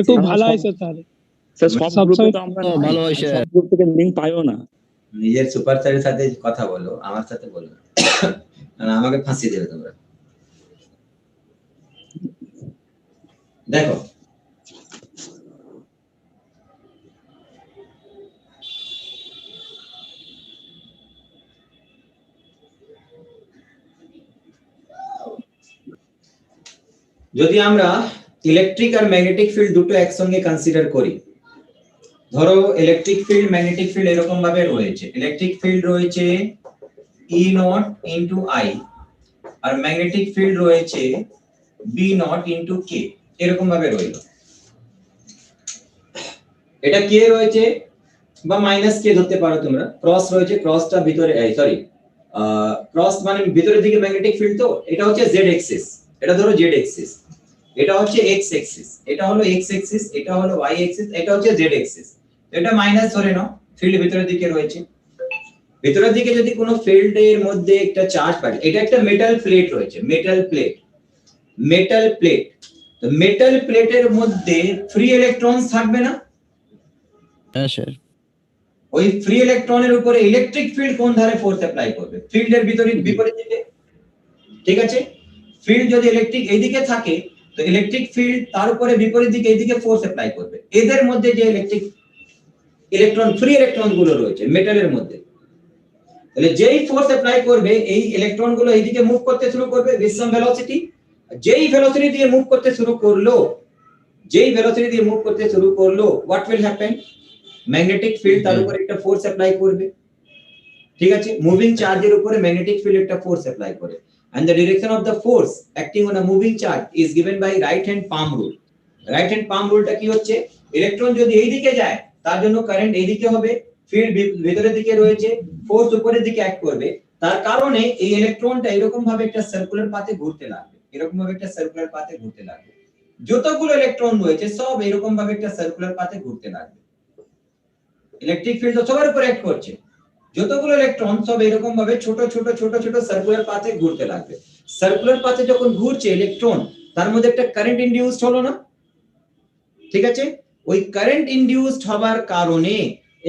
খুব ভালো হয় স্যার। তাহলে
স্যার সব গ্রুপে তো আমরা
ভালো হয় স্যার।
সব গ্রুপ থেকে লিংক পাইও না।
নিজের সুপারস্টারের সাথে কথা বলো, আমার সাথে বলো না। না আমাকে ফাঁসি দেবে তোমরা। দেখো যদি আমরা ইলেকট্রিক আর ম্যাগনেটিক ফিল্ড দুটো একসঙ্গে কনসিডার করি, ধরো ইলেকট্রিক ফিল্ড ম্যাগনেটিক ফিল্ড এরকম ভাবে রয়েছে। ইলেকট্রিক ফিল্ড রয়েছে E নট ইনটু I আর ম্যাগনেটিক ফিল্ড রয়েছে B নট ইনটু K, এরকম ভাবে রইল। এটা K রয়েছে বা মাইনাস K ধরতে পারো তোমরা। ক্রস রয়েছে, ক্রসটা ভিতরে সরি ক্রস মানে ভিতরের দিকে ম্যাগনেটিক ফিল্ড, তো এটা হচ্ছে Z অ্যাক্সিস, এটা ধরো Z অ্যাক্সিস, এটা হচ্ছে X অ্যাক্সিস, এটা হলো X অ্যাক্সিস, এটা হলো Y অ্যাক্সিস, এটা হচ্ছে Z অ্যাক্সিস। এটা মাইনাস ধরে নাও, ফিল্ড ভিতরের দিকে রয়েছে। ভিতরের দিকে যদি কোনো ফিল্ডের মধ্যে একটা চার্জ পায়, এটা একটা মেটাল প্লেট রয়েছে, মেটাল প্লেট, মেটাল প্লেট। তো মেটাল প্লেটের মধ্যে ফ্রি ইলেকট্রন থাকবে না?
হ্যাঁ স্যার।
ওই ফ্রি ইলেকট্রনের উপরে ইলেকট্রিক ফিল্ড কোন ধারে ফোর্স অ্যাপ্লাই করবে? ফিল্ডের বিপরীত দিকে। ঠিক আছে, ফিল্ড যদি ইলেকট্রিক এইদিকে থাকে তো ইলেকট্রিক ফিল্ড তার উপরে বিপরীত দিকে এইদিকে ফোর্স অ্যাপ্লাই করবে। এদের মধ্যে যে ইলেকট্রন ফ্রি ইলেকট্রন গুলো রয়েছে মেটালের মধ্যে, তাহলে যেই ফোর্স অ্যাপ্লাই করবে এই ইলেকট্রন গুলো এইদিকে মুভ করতে শুরু করবে উইথ সাম ভেলোসিটি। যেই ভেলোসিটি দিয়ে মুভ করতে শুরু করলো, what will happen? Magnetic field তার উপরে একটা ফোর্স অ্যাপ্লাই করবে। ঠিক আছে, মুভিং চার্জের উপরে ম্যাগনেটিক ফিল্ড একটা ফোর্স অ্যাপ্লাই করে, and the direction of the force acting on a moving charge is given by right hand palm rule. right hand palm rule টা কি হচ্ছে? ইলেকট্রন যদি এই দিকে যায় তার জন্য কারেন্ট এই দিকে হবে, ফিল্ড ভিতরের দিকে রয়েছে, ফোর্স উপরের দিকে অ্যাক্ট করবে। তার কারণে এই ইলেকট্রনটা এরকম ভাবে একটা সার্কুলার পাথে ঘুরতে লাগবে, এরকম ভাবে একটা সার্কুলার পাথে ঘুরতে লাগবে। যতগুলো ইলেকট্রন রয়েছে সব এরকম ভাবে একটা সার্কুলার পাথে ঘুরতে লাগবে। ইলেকট্রিক ফিল্ড তো সবার উপর অ্যাক্ট করছে, যতগুলো ইলেকট্রন সব এরকম ভাবে ছোট ছোট ছোট ছোট সার্কুলার পাথে ঘুরতে লাগবে। সার্কুলার পাথে যখন ঘুরছে ইলেকট্রন, তার মধ্যে একটা কারেন্ট ইনডিউসড হলো না? ঠিক আছে, ওই কারেন্ট ইনডিউসড হবার কারণে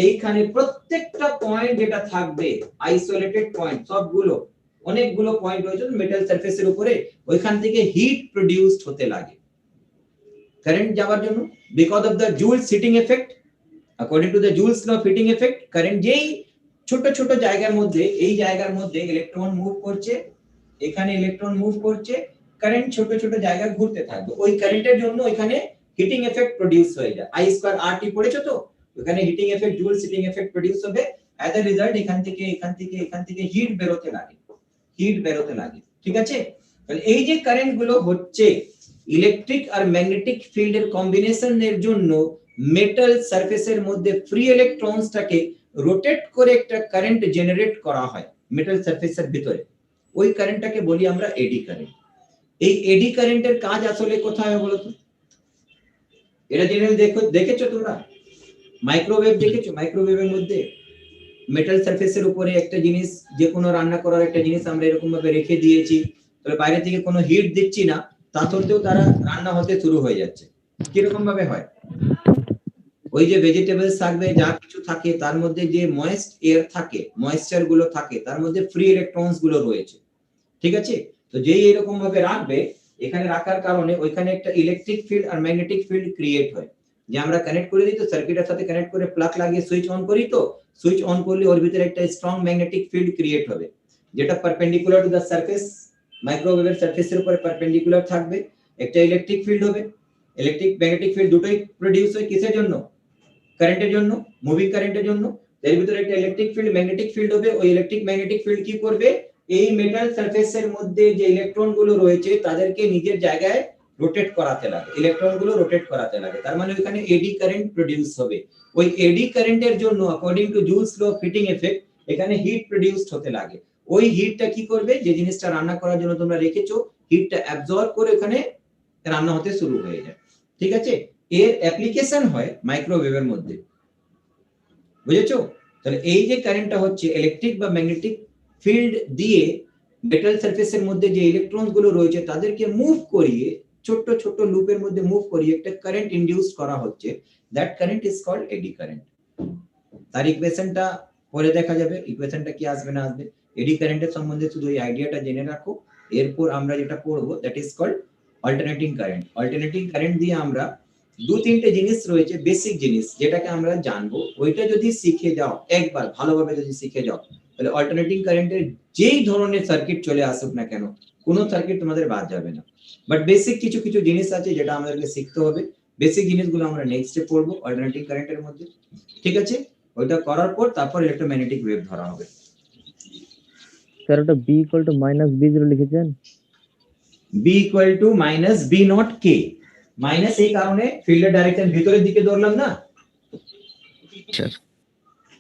এইখানে প্রত্যেকটা পয়েন্ট যেটা থাকবে আইসোলেটেড পয়েন্ট, সবগুলো অনেকগুলো পয়েন্ট রয়েছে মেটাল সারফেসের উপরে, ওইখান থেকে হিট প্রোডিউসড হতে লাগে কারেন্ট যাওয়ার জন্য, because of the Joule's heating effect. According to the Joule's law of heating effect, current যেই ছোট ছোট জায়গার মধ্যে, এই জায়গার মধ্যে ইলেকট্রন মুভ করছে, এখানে ইলেকট্রন মুভ করছে, কারেন্ট ছোট ছোট জায়গা ঘুরতে থাকবে। ওই কারেন্টের জন্য এখানে হিটিং এফেক্ট প্রোডিউস হয়ে যায়। I স্কয়ার RT পড়েছো তো, এখানে heating effect, Joule's heating effect produce হবে। অ্যাজ এ রিজাল্ট এখান থেকে হিট বেরোতে লাগে। ঠিক আছে, তাহলে এই যে কারেন্ট গুলো হচ্ছে ইলেকট্রিক আর ম্যাগনেটিক ফিল্ডের কম্বিনেশনের জন্য মেটাল সারফেসের মধ্যে ফ্রি ইলেকট্রনসটাকে রোটেট করে একটা কারেন্ট জেনারেট করা হয় মেটাল সারফেসের ভিতরে। ওই কারেন্টটাকে বলি আমরা এডি কারেন্ট। এই এডি কারেন্টের কাজ আসলে কোথায় হয় বলো তো? এটা জেনারেল দেখেছো তোমরা? মাইক্রোওয়েভ দেখেছো? মাইক্রোওয়েভের মধ্যে মেটাল সারফেসের উপরে একটা জিনিস, যে কোনো রান্না করার একটা জিনিস আমরা এরকম ভাবে রেখে দিয়েছি, তবে বাইরে থেকে কোনো হিট দিচ্ছি না, তা সত্ত্বেও তারা রান্না হতে শুরু হয়ে যাচ্ছে। কিরকম ভাবে হয়? ওই যে ভেজিটেবলস থাকবে যা কিছু থাকে তার মধ্যে যে ময়েস্ট এয়ার থাকে, ময়েশ্চার গুলো থাকে, তার মধ্যে ফ্রি ইলেকট্রনস গুলো রয়েছে, ঠিক আছে? তো যেই এরকম ভাবে রাখবে, এখানে রাখার কারণে ওইখানে একটা ইলেকট্রিক ফিল্ড আর ম্যাগনেটিক ফিল্ড ক্রিয়েট হয়। যে আমরা কানেক্ট করে দিই তো সার্কিটের সাথে কানেক্ট করে প্লাগ লাগিয়ে সুইচ অন করি, তো সুইচ অন করলে ওর ভিতরে একটা স্ট্রং ম্যাগনেটিক ফিল্ড ক্রিয়েট হবে, যেটা পারপেন্ডিকুলার টু দা সারফেস, মাইক্রোওয়েভের সারফেসের উপরে পারপেন্ডিকুলার থাকবে। একটা ইলেকট্রিক ফিল্ড হবে, ইলেকট্রিক ম্যাগনেটিক ফিল্ড দুটোই প্রোডিউস হয় কিসের জন্য? কারেন্টের জন্য, মুভিং কারেন্টের জন্য। এর ভিতরে একটা ইলেকট্রিক ফিল্ড, ম্যাগনেটিক ফিল্ড হবে। ওই ইলেকট্রিক ম্যাগনেটিক ফিল্ড কি করবে? এই মেটাল সারফেসের মধ্যে যে ইলেকট্রন গুলো রয়েছে তাদেরকে নিজের জায়গায় রোটেট করাতে লাগে, ইলেকট্রন গুলো রোটেট করাতে লাগে। তার মানে ওখানে এডি কারেন্ট প্রোডিউস হবে। ওই এডি কারেন্টের জন্য according to Joule's law of heating effect এখানে হিট প্রোডিউসড হতে লাগে। ওই হিটটা কি করবে? যে জিনিসটা রান্না করার জন্য তোমরা রেখেছো, হিটটা অ্যাবজর্ব করে ওখানে রান্না হতে শুরু হয়ে যায়, ঠিক আছে? এর অ্যাপ্লিকেশন হয় মাইক্রোওয়েভের মধ্যে, বুঝেছো? তাহলে এই যে কারেন্টটা হচ্ছে ইলেকট্রিক বা ম্যাগনেটিক ফিল্ড দিয়ে মেটাল সারফেসের মধ্যে যে ইলেকট্রন গুলো রয়েছে তাদেরকে মুভ করিয়ে, ছোট ছোট লুপের মধ্যে মুভ করিয়ে একটা কারেন্ট ইনডিউস করা হচ্ছে। That current is called eddy current. তার ইকুয়েশনটা পরে দেখা যাবে, ইকুয়েশনটা কি আসবে না আসবে। এডি কারেন্টের সম্বন্ধে শুধু এই আইডিয়াটা জেনে রাখো। এরপর আমরা যেটা করব that is called alternating current. Alternating current দিয়ে আমরা দু তিনটে জিনিস রয়েছে, বেসিক জিনিস, যেটাকে আমরা জানবো। ওইটা যদি শিখে যাও একবার, ভালোভাবে যদি শিখে যাও, তাহলে অল্টারনেটিং কারেন্টের যেই ধরনের সার্কিট চলে আসুক না কেন, কোনো সার্কিট তোমাদের বাদ যাবে না। বাট বেসিক কিছু কিছু জিনিস আছে যেটা আমাদেরকে শিখতে হবে। বেসিক জিনিসগুলো আমরা নেক্সটে পড়বো অল্টারনেটিং কারেন্টের মধ্যে, ঠিক আছে? ওইটা করার পর তারপর ইলেক্ট্রোম্যাগনেটিক ওয়েভ ধরা হবে।
স্যার ওটা b -b0 লিখেছেন?
b - b not k, minus এই কারণে ফিল্ডের ডাইরেকশন ভিতরের দিকে ধরলাম না।
স্যার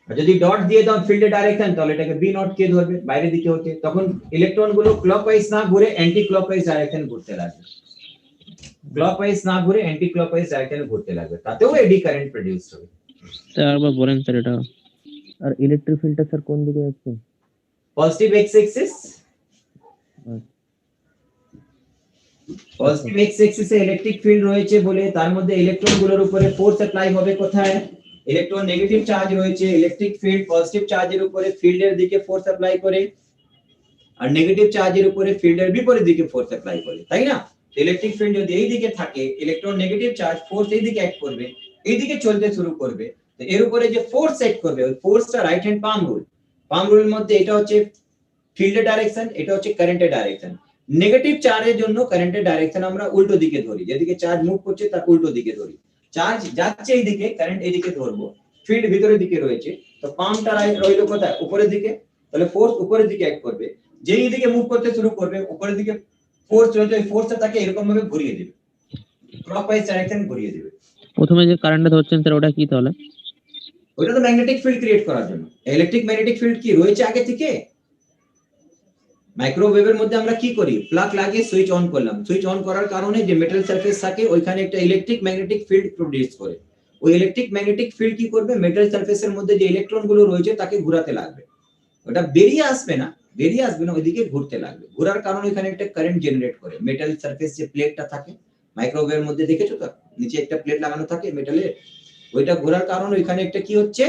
আর যদি ডট দিয়ে দাও ফিল্ডের ডাইরেকশন, তাহলে এটাকে b নট k ধরবে, বাইরের দিকে হচ্ছে। তখন ইলেকট্রন গুলো ক্লকওয়াইজ না ঘুরে অ্যান্টি ক্লকওয়াইজ ডাইরেকশন ঘুরতে লাগবে, ক্লকওয়াইজ না ঘুরে অ্যান্টি ক্লকওয়াইজ ডাইরেকশনে ঘুরতে লাগবে, তাতেও এডি কারেন্ট প্রোডিউস হবে।
স্যার আবার বলেন স্যার এটা।
আর ইলেকট্রিক ফিল্ডটা স্যার কোন দিকে যাচ্ছে?
Positive X axis, positive X এক্সিসে ইলেকট্রিক ফিল্ড রয়েছে বলে তার মধ্যে ইলেকট্রন গুলোর উপরে ফোর্স অ্যাপ্লাই হবে কোথায়? ইলেকট্রন নেগেটিভ চার্জ রয়েছে, ইলেকট্রিক ফিল্ড পজিটিভ চার্জের উপরে ফিল্ডের দিকে ফোর্স অ্যাপ্লাই করে, আর নেগেটিভ চার্জের উপরে ফিল্ডের বিপরীত দিকে ফোর্স অ্যাপ্লাই করে, তাই না? ইলেকট্রিক ফিল্ড যদি এই দিকে থাকে, ইলেকট্রন নেগেটিভ চার্জ ফোর্স এই দিকে অ্যাক্ট করবে, এই দিকে চলতে শুরু করবে। তো এর উপরে যে ফোর্স সেট করবে, ওই ফোর্সটা রাইট হ্যান্ড পাম রুল। পাম রুলের মধ্যে এটা হচ্ছে ফিল্ডের ডাইরেকশন, এটা হচ্ছে কারেন্টের ডাইরেকশন। নেগেটিভ চার্জের জন্য কারেন্টের ডাইরেকশন আমরা উল্টো দিকে ধরি, যেদিকে চার্জ মুভ করছে তার উল্টো দিকে ধরি। চার্জ যাচ্ছে এইদিকে, কারেন্ট এইদিকে ধরবো, ফিল্ড ভিতরের দিকে রয়েছে, তো পামটা রইলো কোথায়? উপরের দিকে। তাহলে ফোর্স উপরের দিকে অ্যাক্ট করবে, যেই দিকে মুভ করতে শুরু করবে উপরের দিকে ফোর্স রয়েছে, ওই ফোর্সটা তাকে এরকম ভাবে ঘুরিয়ে দিবে, ক্লকওয়াইজ ডাইরেকশন ঘুরিয়ে দিবে।
প্রথমে যে কারেন্টটা ধরছেন স্যার ওটা কি তাহলে?
ওইটা তো ম্যাগনেটিক ফিল্ড ক্রিয়েট করার জন্য। ইলেকট্রিক ম্যাগনেটিক ফিল্ড কি রয়েছে আগে থেকে? মাইক্রোওয়েভের মধ্যে আমরা কি করি? প্লাগ লাগিয়ে সুইচ অন করলাম, সুইচ অন করার কারণে যে মেটাল সারফেস থাকে ওইখানে একটা ইলেকট্রিক ম্যাগনেটিক ফিল্ড প্রোডিউস করে। ওই ইলেকট্রিক ম্যাগনেটিক ফিল্ড কি করবে? মেটাল সারফেসের মধ্যে যে ইলেকট্রন গুলো রয়েছে তাকে ঘোরাতে লাগবে। ওটা বেরিয়ে আসবে না, ওইদিকে ঘুরতে লাগবে। ঘোরার কারণে এখানে একটা কারেন্ট জেনারেট করে। মেটাল সারফেস যে প্লেটটা থাকে মাইক্রোওয়েভের মধ্যে, দেখেছো তো নিচে একটা প্লেট লাগানো থাকে মেটালের, ওইটা ঘোরার কারণে এখানে একটা কি হচ্ছে?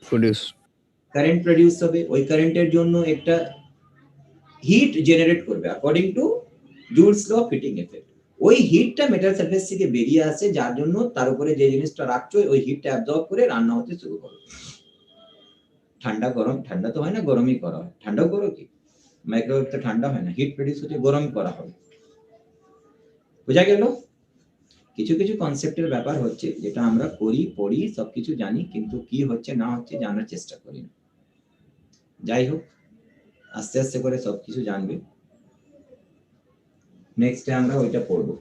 প্রোডিউস
কারেন্ট প্রোডিউস হবে। ওই কারেন্টের জন্য একটা হিট জেনারেট করবে according to Joule's law of heating effect. ওই হিটটা মেটাল সারফেস থেকে বেরিয়ে আসে, যার জন্য তার উপরে যে জিনিসটা রাখছো ওই হিটটা অ্যাবজর্ব করে রান্না হতে শুরু করে। ঠান্ডা গরম, ঠান্ডা তো হয় না, গরমই করা হয়। ঠান্ডাও করো কি? মাইক্রোওয়েভ তো ঠান্ডা হয় না, হিট প্রোডিউস হচ্ছে, গরম করা হবে। বোঝা গেল? কিছু কিছু কনসেপ্টের ব্যাপার হচ্ছে যেটা আমরা করি, পড়ি, সবকিছু জানি, কিন্তু কি হচ্ছে না হচ্ছে জানার চেষ্টা করি না। যাই হোক, আস্তে আস্তে করে সবকিছু জানবে। নেক্সটে আমরা ওইটা পড়বো,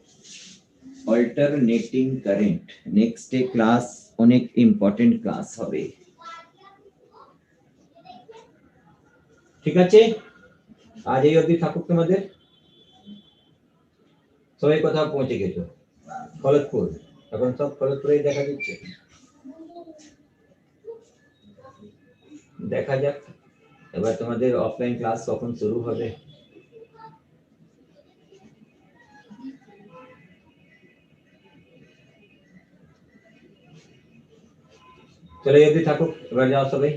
অল্টারনেটিং কারেন্ট। নেক্সটে ক্লাস অনেক ইম্পর্টেন্ট ক্লাস হবে, ঠিক আছে? আজ এই অবধি থাকুক তোমাদের। সবাই কোথাও পৌঁছে গেছো? খলতপুর, এখন সব খলতপুরেই দেখা দিচ্ছে। দেখা যাক এবার তোমাদের অফলাইন ক্লাস কখন শুরু হবে। চলে যদি থাকুক, এবার যাও সবাই।